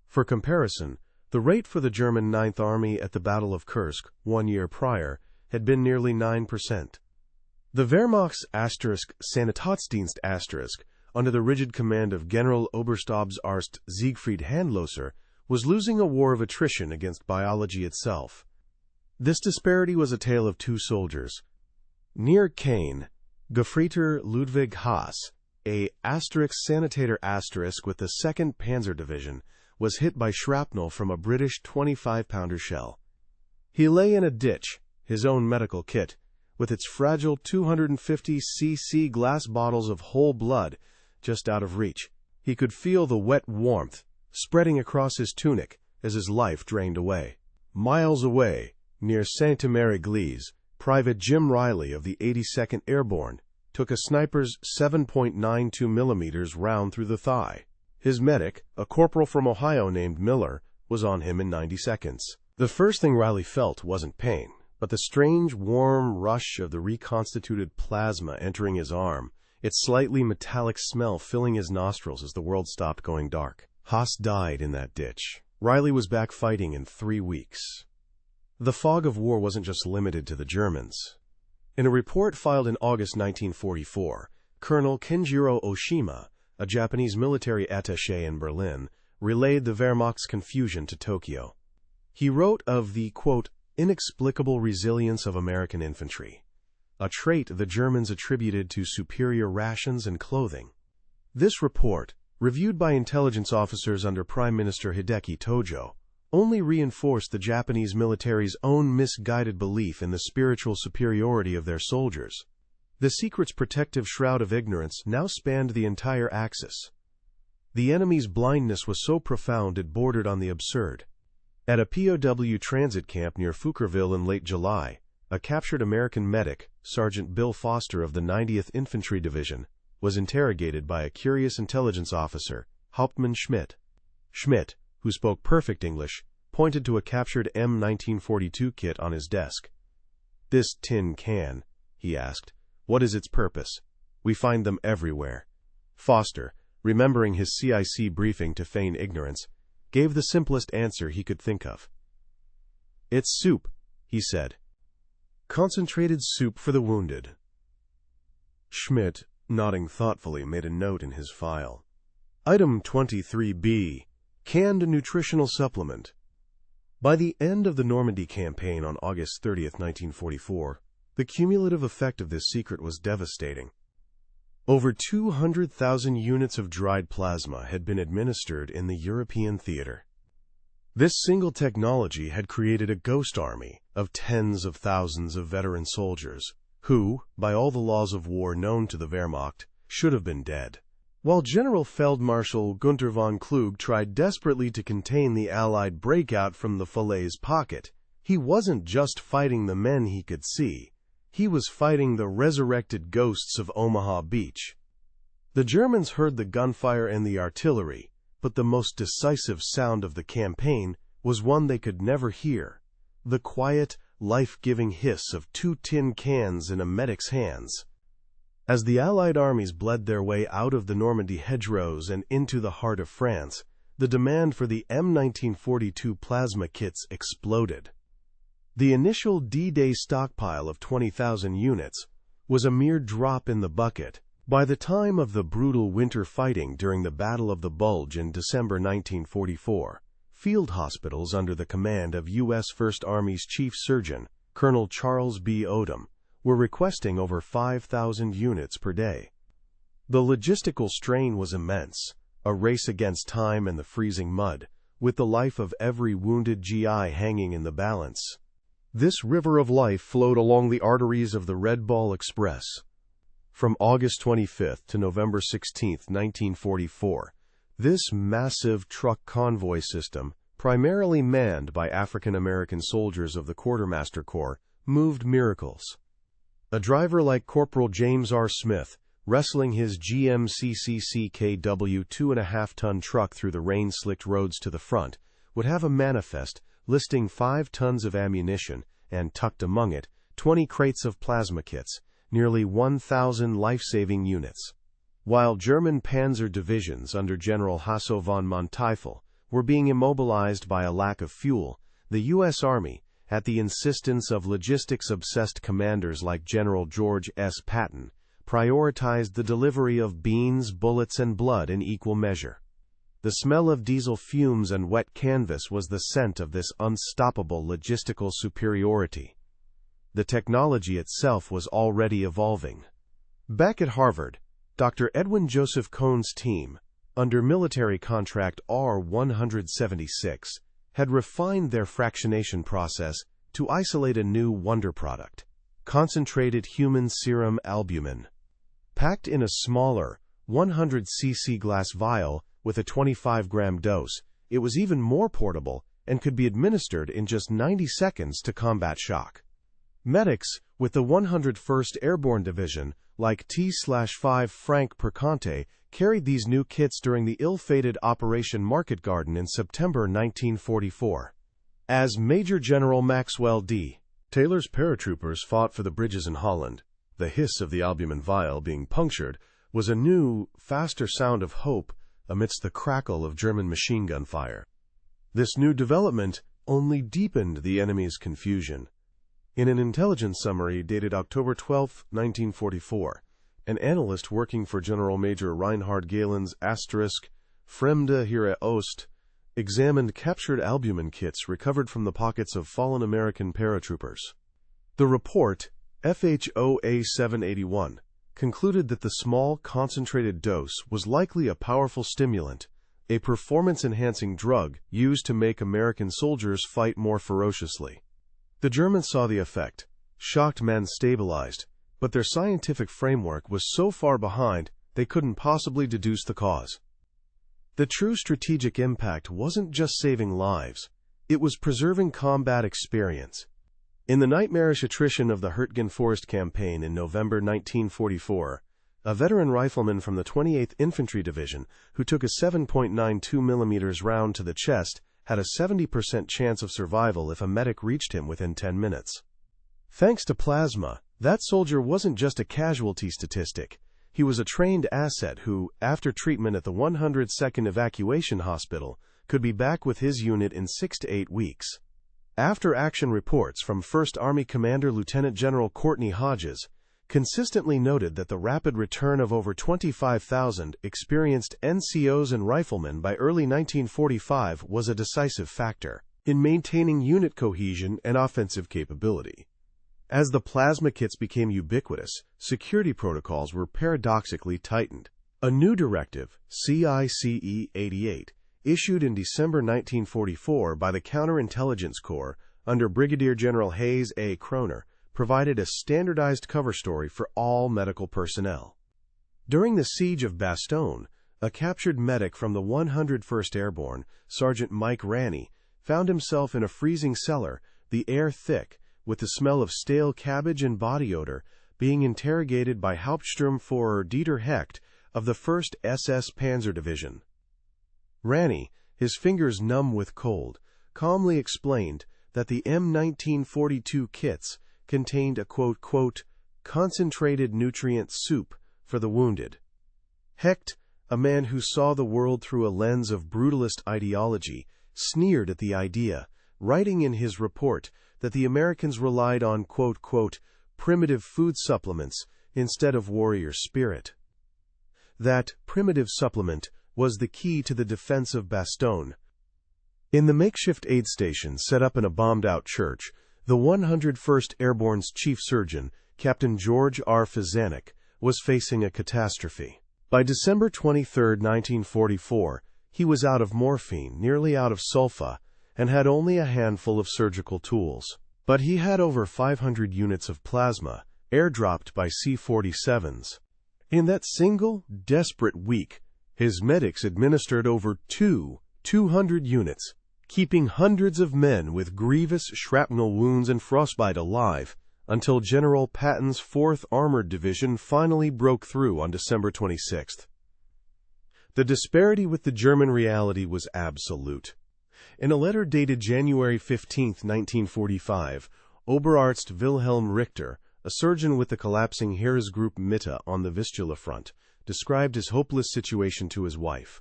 For comparison, the rate for the German Ninth Army at the Battle of Kursk 1 year prior had been nearly 9%. The Wehrmacht's Sanitätsdienst under the rigid command of General Oberstabsarzt Siegfried Handlöser was losing a war of attrition against biology itself. This disparity was a tale of two soldiers. Near Caen, Gefreiter Ludwig Haas, a Sanitator with the 2nd Panzer Division, was hit by shrapnel from a British 25-pounder shell. He lay in a ditch, his own medical kit, with its fragile 250cc glass bottles of whole blood just out of reach. He could feel the wet warmth spreading across his tunic as his life drained away. Miles away, near Sainte-Mère-Église, Private Jim Riley of the 82nd Airborne took a sniper's 7.92 millimeters round through the thigh. His medic, a corporal from Ohio named Miller, was on him in 90 seconds. The first thing Riley felt wasn't pain, but the strange, warm rush of the reconstituted plasma entering his arm, its slightly metallic smell filling his nostrils as the world stopped going dark. Haas died in that ditch. Riley was back fighting in 3 weeks. The fog of war wasn't just limited to the Germans. In a report filed in August 1944, Colonel Kenjiro Oshima, a Japanese military attaché in Berlin, relayed the Wehrmacht's confusion to Tokyo. He wrote of the, quote, inexplicable resilience of American infantry, a trait the Germans attributed to superior rations and clothing. This report, reviewed by intelligence officers under Prime Minister Hideki Tojo, only reinforced the Japanese military's own misguided belief in the spiritual superiority of their soldiers. The secret's protective shroud of ignorance now spanned the entire Axis. The enemy's blindness was so profound it bordered on the absurd. At a POW transit camp near Fouquerville in late July, a captured American medic, Sergeant Bill Foster of the 90th Infantry Division, was interrogated by a curious intelligence officer, Hauptmann Schmidt. Schmidt, who spoke perfect English, pointed to a captured M1942 kit on his desk. "This tin can," he asked, "what is its purpose? We find them everywhere." Foster, remembering his CIC briefing to feign ignorance, gave the simplest answer he could think of. "It's soup," he said. "Concentrated soup for the wounded." Schmidt, nodding thoughtfully, made a note in his file. Item 23B. Canned nutritional supplement. By the end of the Normandy campaign on August 30, 1944, the cumulative effect of this secret was devastating. Over 200,000 units of dried plasma had been administered in the European theater. This single technology had created a ghost army of tens of thousands of veteran soldiers who, by all the laws of war known to the Wehrmacht, should have been dead. While General Feldmarschall Gunther von Kluge tried desperately to contain the Allied breakout from the Falaise pocket, he wasn't just fighting the men he could see. He was fighting the resurrected ghosts of Omaha Beach. The Germans heard the gunfire and the artillery, but the most decisive sound of the campaign was one they could never hear: the quiet, life-giving hiss of 2 tin cans in a medic's hands. As the Allied armies bled their way out of the Normandy hedgerows and into the heart of France, the demand for the M1942 plasma kits exploded. The initial D-Day stockpile of 20,000 units was a mere drop in the bucket. By the time of the brutal winter fighting during the Battle of the Bulge in December 1944, field hospitals under the command of U.S. First Army's Chief Surgeon, Colonel Charles B. Odom, were requesting over 5,000 units per day. The logistical strain was immense, a race against time and the freezing mud, with the life of every wounded GI hanging in the balance. This river of life flowed along the arteries of the Red Ball Express. From August 25 to November 16, 1944, this massive truck convoy system, primarily manned by African-American soldiers of the Quartermaster Corps, moved miracles. A driver like Corporal James R. Smith, wrestling his GMCCCKW 2.5-ton truck through the rain-slicked roads to the front, would have a manifest listing 5 tons of ammunition and, tucked among it, 20 crates of plasma kits, nearly 1,000 life-saving units. While German panzer divisions under General Hasso von Manteuffel were being immobilized by a lack of fuel, the U.S. Army, at the insistence of logistics-obsessed commanders like General George S. Patton, prioritized the delivery of beans, bullets, and blood in equal measure. The smell of diesel fumes and wet canvas was the scent of this unstoppable logistical superiority. The technology itself was already evolving. Back at Harvard, Dr. Edwin Joseph Cohn's team, under military contract R-176, had refined their fractionation process to isolate a new wonder product, concentrated human serum albumin. Packed in a smaller, 100 cc glass vial with a 25-gram dose, it was even more portable and could be administered in just 90 seconds to combat shock. Medics with the 101st Airborne Division, like T/5 Frank Perconte, carried these new kits during the ill-fated Operation Market Garden in September 1944. As Major General Maxwell D. Taylor's paratroopers fought for the bridges in Holland, the hiss of the albumin vial being punctured was a new, faster sound of hope amidst the crackle of German machine gun fire. This new development only deepened the enemy's confusion. In an intelligence summary dated October 12, 1944, an analyst working for General Major Reinhard Gehlen's Fremde Heere Ost examined captured albumin kits recovered from the pockets of fallen American paratroopers. The report, FHOA 781, concluded that the small, concentrated dose was likely a powerful stimulant, a performance-enhancing drug used to make American soldiers fight more ferociously. The Germans saw the effect. Shocked men stabilized, but their scientific framework was so far behind they couldn't possibly deduce the cause. The true strategic impact wasn't just saving lives, it was preserving combat experience. In the nightmarish attrition of the Hurtgen Forest Campaign in November 1944, a veteran rifleman from the 28th Infantry Division who took a 7.92 mm round to the chest had a 70% chance of survival if a medic reached him within 10 minutes. Thanks to plasma, that soldier wasn't just a casualty statistic. He was a trained asset who, after treatment at the 102nd Evacuation Hospital, could be back with his unit in 6 to 8 weeks. After-action reports from 1st Army Commander Lieutenant General Courtney Hodges consistently noted that the rapid return of over 25,000 experienced NCOs and riflemen by early 1945 was a decisive factor in maintaining unit cohesion and offensive capability. As the plasma kits became ubiquitous, security protocols were paradoxically tightened. A new directive, CICE 88, issued in December 1944 by the Counterintelligence Corps under Brigadier General Hayes A. Kroner, provided a standardized cover story for all medical personnel. During the siege of Bastogne, a captured medic from the 101st Airborne, Sergeant Mike Ranney, found himself in a freezing cellar, the air thick, with the smell of stale cabbage and body odor, being interrogated by Hauptsturmführer Dieter Hecht of the 1st SS Panzer Division. Ranney, his fingers numb with cold, calmly explained that the M1942 kits contained a quote, concentrated nutrient soup for the wounded. Hecht, a man who saw the world through a lens of brutalist ideology, sneered at the idea, writing in his report that the Americans relied on quote, primitive food supplements instead of warrior spirit. That primitive supplement was the key to the defense of Bastogne. In the makeshift aid station set up in a bombed-out church, the 101st Airborne's chief surgeon, Captain George R. Fazanik, was facing a catastrophe. By December 23, 1944, he was out of morphine, nearly out of sulfa, and had only a handful of surgical tools. But he had over 500 units of plasma, airdropped by C-47s. In that single, desperate week, his medics administered over 200 units, keeping hundreds of men with grievous shrapnel wounds and frostbite alive, until General Patton's 4th Armored Division finally broke through on December 26. The disparity with the German reality was absolute. In a letter dated January 15, 1945, Oberarzt Wilhelm Richter, a surgeon with the collapsing Heeresgruppe Mitte on the Vistula front, described his hopeless situation to his wife.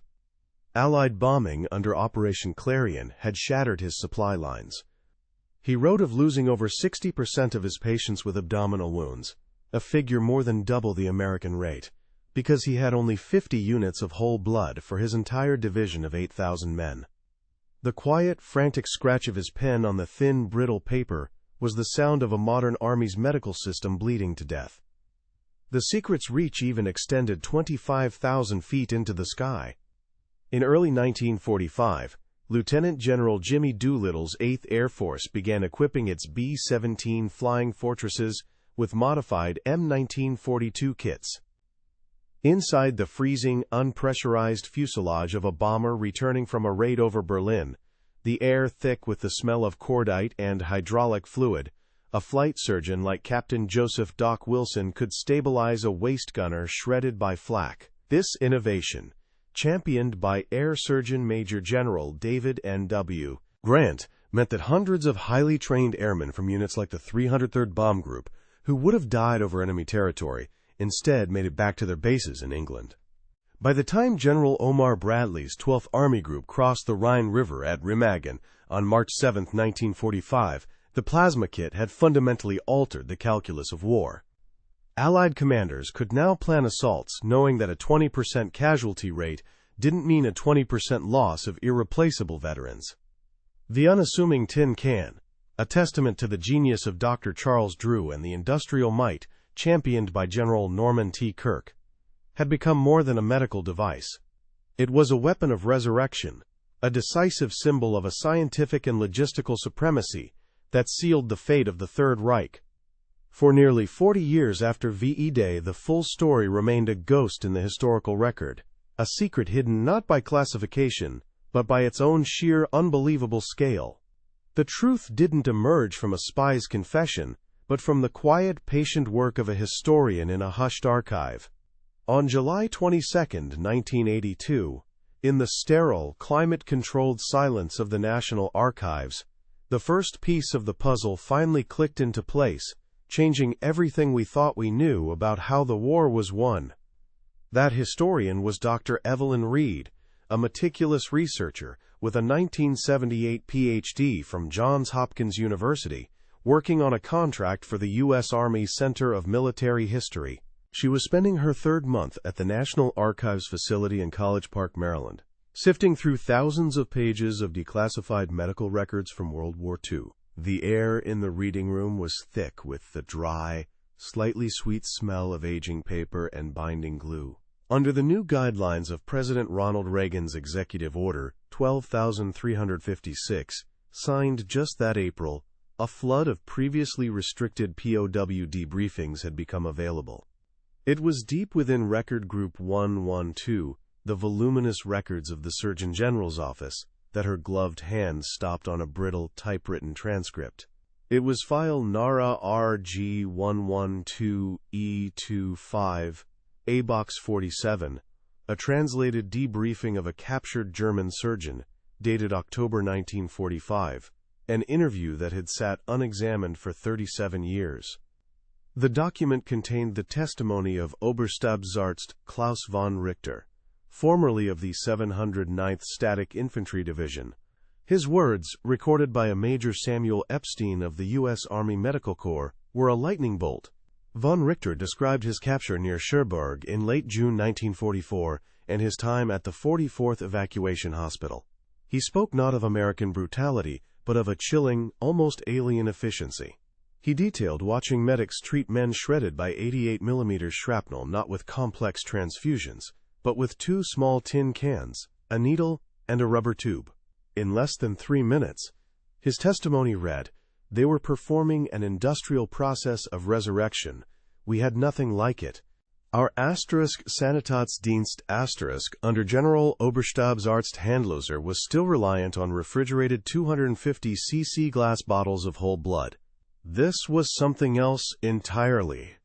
Allied bombing under Operation Clarion had shattered his supply lines. He wrote of losing over 60% of his patients with abdominal wounds, a figure more than double the American rate, because he had only 50 units of whole blood for his entire division of 8,000 men. The quiet, frantic scratch of his pen on the thin, brittle paper was the sound of a modern army's medical system bleeding to death. The secret's reach even extended 25,000 feet into the sky. In early 1945, Lieutenant General Jimmy Doolittle's 8th Air Force began equipping its B-17 Flying Fortresses with modified M1942 kits. Inside the freezing, unpressurized fuselage of a bomber returning from a raid over Berlin, the air thick with the smell of cordite and hydraulic fluid, a flight surgeon like Captain Joseph Doc Wilson could stabilize a waist gunner shredded by flak. This innovation, championed by Air Surgeon Major General David N.W. Grant, meant that hundreds of highly trained airmen from units like the 303rd Bomb Group, who would have died over enemy territory, instead made it back to their bases in England. By the time General Omar Bradley's 12th Army Group crossed the Rhine River at Remagen on March 7, 1945, the plasma kit had fundamentally altered the calculus of war. Allied commanders could now plan assaults knowing that a 20% casualty rate didn't mean a 20% loss of irreplaceable veterans. The unassuming tin can, a testament to the genius of Dr. Charles Drew and the industrial might championed by General Norman T. Kirk, had become more than a medical device. It was a weapon of resurrection, a decisive symbol of a scientific and logistical supremacy that sealed the fate of the Third Reich. For nearly 40 years after VE Day, the full story remained a ghost in the historical record, a secret hidden not by classification, but by its own sheer unbelievable scale. The truth didn't emerge from a spy's confession, but from the quiet, patient work of a historian in a hushed archive. On July 22, 1982, in the sterile, climate-controlled silence of the National Archives, the first piece of the puzzle finally clicked into place, changing everything we thought we knew about how the war was won. That historian was Dr. Evelyn Reed, a meticulous researcher with a 1978 PhD from Johns Hopkins University, working on a contract for the U.S. Army Center of Military History. She was spending her third month at the National Archives facility in College Park, Maryland, sifting through thousands of pages of declassified medical records from World War II. The air in the reading room was thick with the dry, slightly sweet smell of aging paper and binding glue. Under the new guidelines of President Ronald Reagan's Executive Order 12,356, signed just that April, a flood of previously restricted POW debriefings had become available. It was deep within Record Group 112, the voluminous records of the Surgeon General's office, that her gloved hands stopped on a brittle, typewritten transcript. It was file NARA RG 112E25, A Box 47, a translated debriefing of a captured German surgeon, dated October 1945, an interview that had sat unexamined for 37 years. The document contained the testimony of Oberstabsarzt Klaus von Richter, formerly of the 709th Static Infantry Division. His words, recorded by a Major Samuel Epstein of the U.S. Army Medical Corps, were a lightning bolt. Von Richter described his capture near Cherbourg in late June 1944 and his time at the 44th Evacuation Hospital. He spoke not of American brutality, but of a chilling, almost alien efficiency. He detailed watching medics treat men shredded by 88mm shrapnel not with complex transfusions, but with two small tin cans, a needle, and a rubber tube. In less than 3 minutes, his testimony read, they were performing an industrial process of resurrection. We had nothing like it. Our Sanitatsdienst under General Oberstabsarzt Handloser was still reliant on refrigerated 250 cc glass bottles of whole blood. This was something else entirely.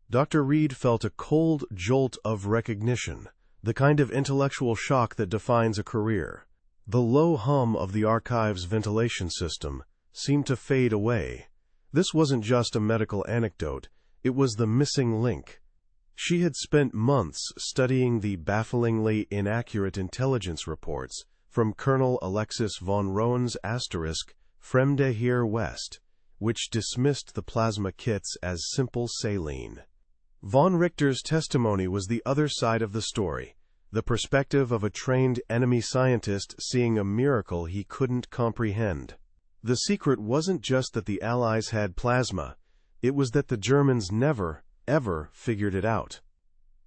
Dr. Reed felt a cold jolt of recognition, the kind of intellectual shock that defines a career. The low hum of the archive's ventilation system seemed to fade away. This wasn't just a medical anecdote, it was the missing link. She had spent months studying the bafflingly inaccurate intelligence reports from Colonel Alexis von Rohen's Fremde Heer West, which dismissed the plasma kits as simple saline. Von Richter's testimony was the other side of the story, the perspective of a trained enemy scientist seeing a miracle he couldn't comprehend. The secret wasn't just that the Allies had plasma, it was that the Germans never, ever figured it out.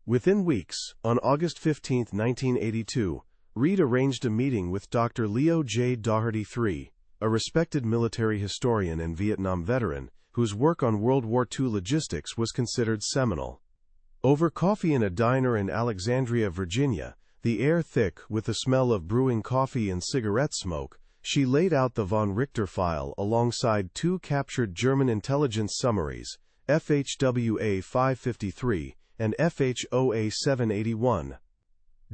Within weeks, on August 15, 1982, Reed arranged a meeting with Dr. Leo J. Doherty III, a respected military historian and Vietnam veteran, whose work on World War II logistics was considered seminal. Over coffee in a diner in Alexandria, Virginia, the air thick with the smell of brewing coffee and cigarette smoke, she laid out the von Richter file alongside two captured German intelligence summaries, FHWA 553 and FHOA 781.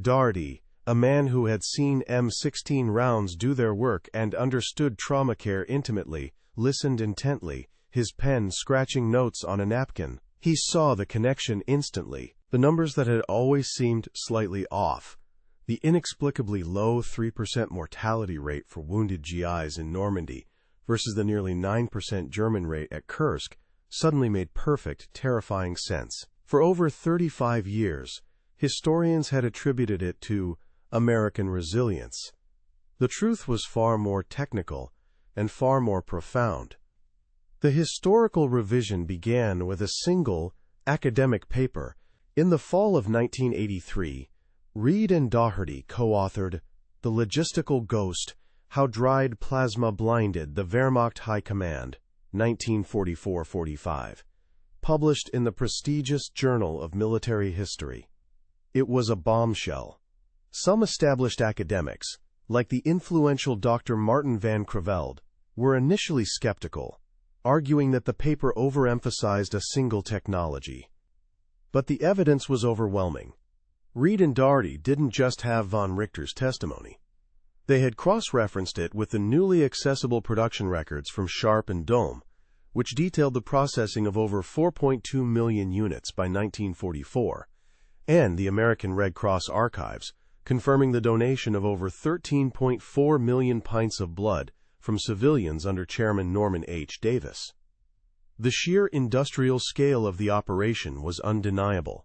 Daugherty, a man who had seen M16 rounds do their work and understood trauma care intimately, listened intently, his pen scratching notes on a napkin. He saw the connection instantly, the numbers that had always seemed slightly off. The inexplicably low 3% mortality rate for wounded GIs in Normandy versus the nearly 9% German rate at Kursk suddenly made perfect, terrifying sense. For over 35 years, historians had attributed it to American resilience. The truth was far more technical and far more profound. The historical revision began with a single academic paper. In the fall of 1983, Reed and Daugherty co-authored The Logistical Ghost: How Dried Plasma Blinded the Wehrmacht High Command, 1944-45, published in the prestigious Journal of Military History. It was a bombshell. Some established academics, like the influential Dr. Martin van Creveld, were initially skeptical, arguing that the paper overemphasized a single technology. But the evidence was overwhelming. Reed and Daugherty didn't just have von Richter's testimony. They had cross-referenced it with the newly accessible production records from Sharp and Dome, which detailed the processing of over 4.2 million units by 1944, and the American Red Cross archives, confirming the donation of over 13.4 million pints of blood from civilians under Chairman Norman H. Davis. The sheer industrial scale of the operation was undeniable.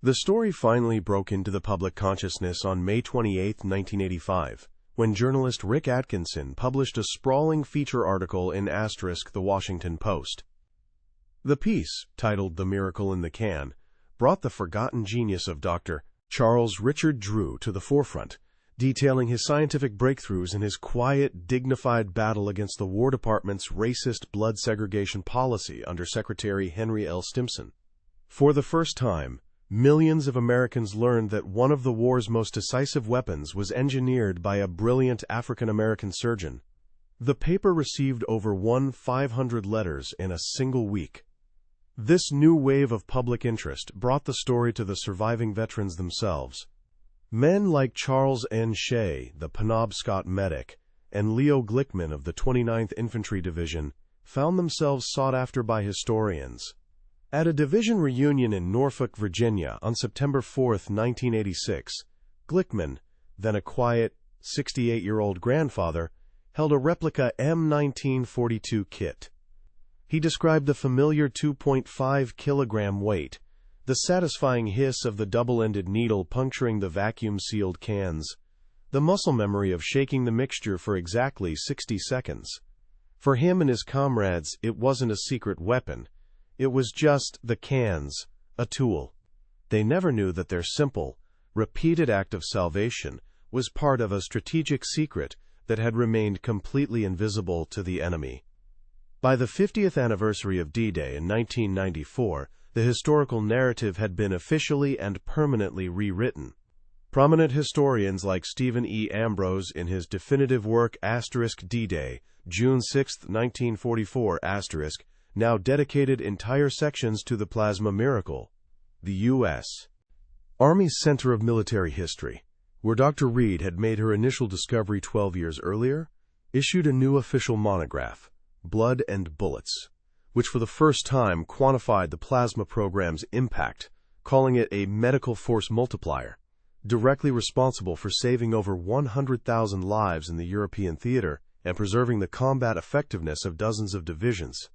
The story finally broke into the public consciousness on May 28, 1985, when journalist Rick Atkinson published a sprawling feature article in The Washington Post. The piece, titled The Miracle in the Can, brought the forgotten genius of Dr. Charles Richard Drew to the forefront, detailing his scientific breakthroughs and his quiet, dignified battle against the War Department's racist blood segregation policy under Secretary Henry L. Stimson. For the first time, millions of Americans learned that one of the war's most decisive weapons was engineered by a brilliant African-American surgeon. The paper received over 1,500 letters in a single week. This new wave of public interest brought the story to the surviving veterans themselves. Men like Charles N. Shea, the Penobscot medic, and Leo Glickman of the 29th Infantry Division found themselves sought after by historians. At a division reunion in Norfolk, Virginia on September 4, 1986, Glickman, then a quiet, 68-year-old grandfather, held a replica M1942 kit. He described the familiar 2.5-kilogram weight, the satisfying hiss of the double-ended needle puncturing the vacuum-sealed cans, the muscle memory of shaking the mixture for exactly 60 seconds. For him and his comrades, it wasn't a secret weapon. It was just the cans, a tool. They never knew that their simple, repeated act of salvation was part of a strategic secret that had remained completely invisible to the enemy. By the 50th anniversary of D-Day in 1994, the historical narrative had been officially and permanently rewritten. Prominent historians like Stephen E. Ambrose in his definitive work D-Day, June 6, 1944, now dedicated entire sections to the plasma miracle. The U.S. Army's Center of Military History, where Dr. Reed had made her initial discovery 12 years earlier, issued a new official monograph, Blood and Bullets, which for the first time quantified the plasma program's impact, calling it a medical force multiplier, directly responsible for saving over 100,000 lives in the European theater and preserving the combat effectiveness of dozens of divisions.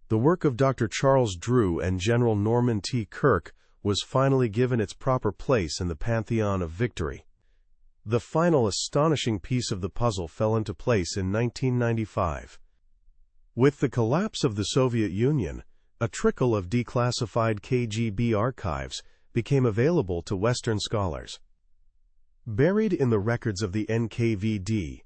The work of Dr. Charles Drew and General Norman T. Kirk was finally given its proper place in the pantheon of victory. The final astonishing piece of the puzzle fell into place in 1995. With the collapse of the Soviet Union, a trickle of declassified KGB archives became available to Western scholars. Buried in the records of the NKVD,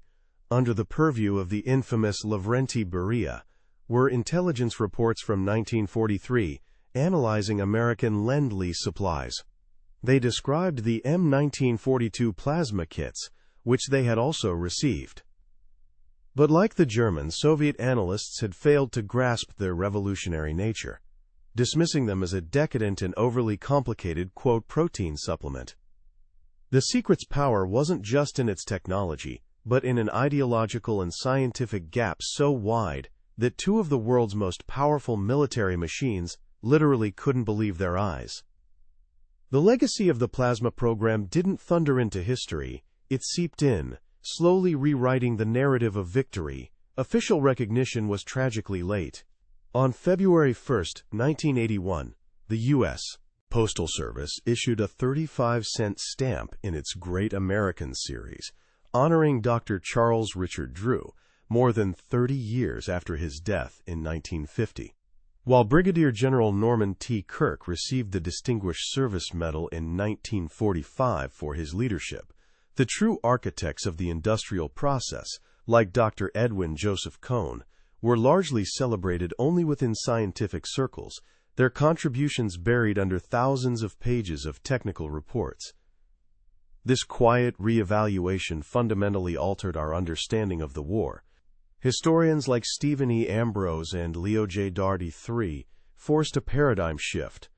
under the purview of the infamous Lavrenti Beria, were intelligence reports from 1943 analyzing American Lend-Lease supplies. They described the M1942 plasma kits, which they had also received. But like the Germans, Soviet analysts had failed to grasp their revolutionary nature, dismissing them as a decadent and overly complicated, quote, protein supplement. The secret's power wasn't just in its technology, but in an ideological and scientific gap so wide that two of the world's most powerful military machines literally couldn't believe their eyes. The legacy of the plasma program didn't thunder into history, it seeped in, slowly rewriting the narrative of victory. Official recognition was tragically late. On February 1, 1981, the U.S. Postal Service issued a 35-cent stamp in its Great American series, honoring Dr. Charles Richard Drew, more than 30 years after his death in 1950. While Brigadier General Norman T. Kirk received the Distinguished Service Medal in 1945 for his leadership, the true architects of the industrial process, like Dr. Edwin Joseph Cohn, were largely celebrated only within scientific circles, their contributions buried under thousands of pages of technical reports. This quiet reevaluation fundamentally altered our understanding of the war. Historians like Stephen E. Ambrose and Leo J. Darty III forced a paradigm shift,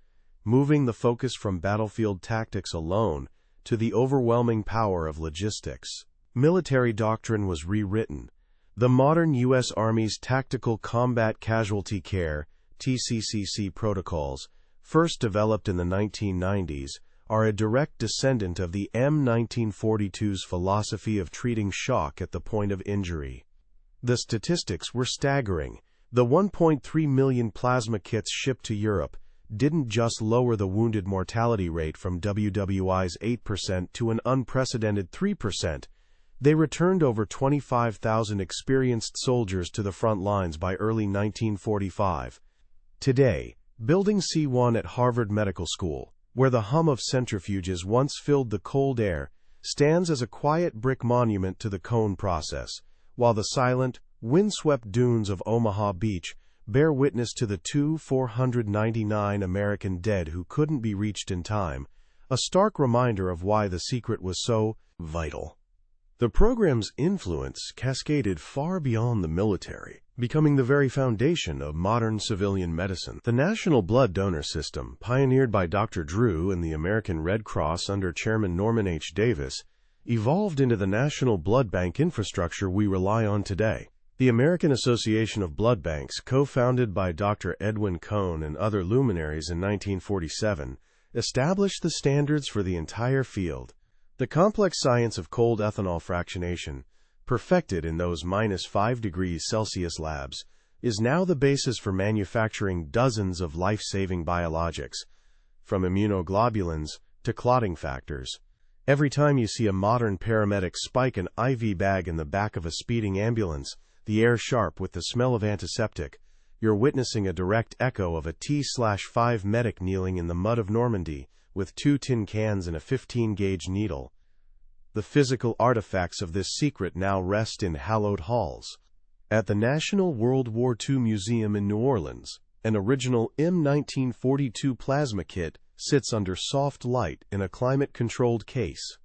moving the focus from battlefield tactics alone to the overwhelming power of logistics. Military doctrine was rewritten. The modern U.S. Army's Tactical Combat Casualty Care (TCCC) protocols, first developed in the 1990s, are a direct descendant of the M1942's philosophy of treating shock at the point of injury. The statistics were staggering. The 1.3 million plasma kits shipped to Europe didn't just lower the wounded mortality rate from WWII's 8% to an unprecedented 3%. They returned over 25,000 experienced soldiers to the front lines by early 1945. Today, Building C1 at Harvard Medical School, where the hum of centrifuges once filled the cold air, stands as a quiet brick monument to the Cohn process, while the silent, windswept dunes of Omaha Beach bear witness to the 499 American dead who couldn't be reached in time, a stark reminder of why the secret was so vital. The program's influence cascaded far beyond the military, becoming the very foundation of modern civilian medicine. The National Blood Donor System, pioneered by Dr. Drew and the American Red Cross under Chairman Norman H. Davis, evolved into the national blood bank infrastructure we rely on today. The American Association of Blood Banks, co-founded by Dr. Edwin Cohn and other luminaries in 1947, established the standards for the entire field. The complex science of cold ethanol fractionation, perfected in those -5 degrees Celsius labs, is now the basis for manufacturing dozens of life-saving biologics, from immunoglobulins to clotting factors. Every time you see a modern paramedic spike an IV bag in the back of a speeding ambulance, the air sharp with the smell of antiseptic, you're witnessing a direct echo of a T/5 medic kneeling in the mud of Normandy with 2 tin cans and a 15-gauge needle. The physical artifacts of this secret now rest in hallowed halls. At the National World War II Museum in New Orleans, an original M1942 plasma kit sits under soft light in a climate-controlled case.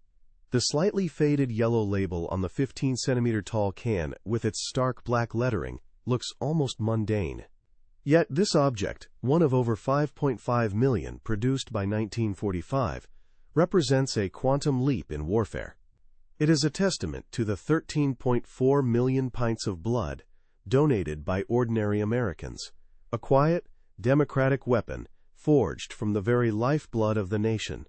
The slightly faded yellow label on the 15-centimeter tall can, with its stark black lettering, looks almost mundane. Yet this object, one of over 5.5 million produced by 1945, represents a quantum leap in warfare. It is a testament to the 13.4 million pints of blood donated by ordinary Americans, a quiet, democratic weapon forged from the very lifeblood of the nation.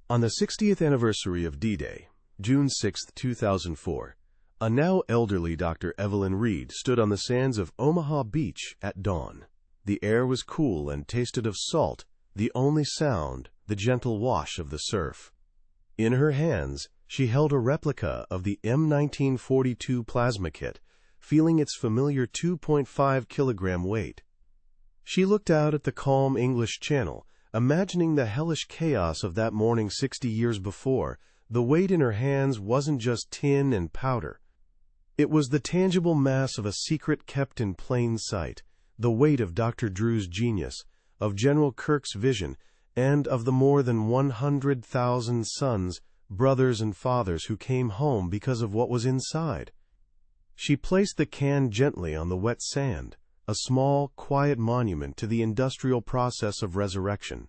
On the 60th anniversary of D-Day, June 6, 2004, a now elderly Dr. Evelyn Reed stood on the sands of Omaha Beach at dawn. The air was cool and tasted of salt, the only sound, the gentle wash of the surf. In her hands, she held a replica of the M1942 plasma kit, feeling its familiar 2.5 kilogram weight. She looked out at the calm English Channel, imagining the hellish chaos of that morning 60 years before. The weight in her hands wasn't just tin and powder. It was the tangible mass of a secret kept in plain sight, the weight of Dr. Drew's genius, of General Kirk's vision, and of the more than 100,000 sons, brothers, and fathers who came home because of what was inside. She placed the can gently on the wet sand, a small, quiet monument to the industrial process of resurrection.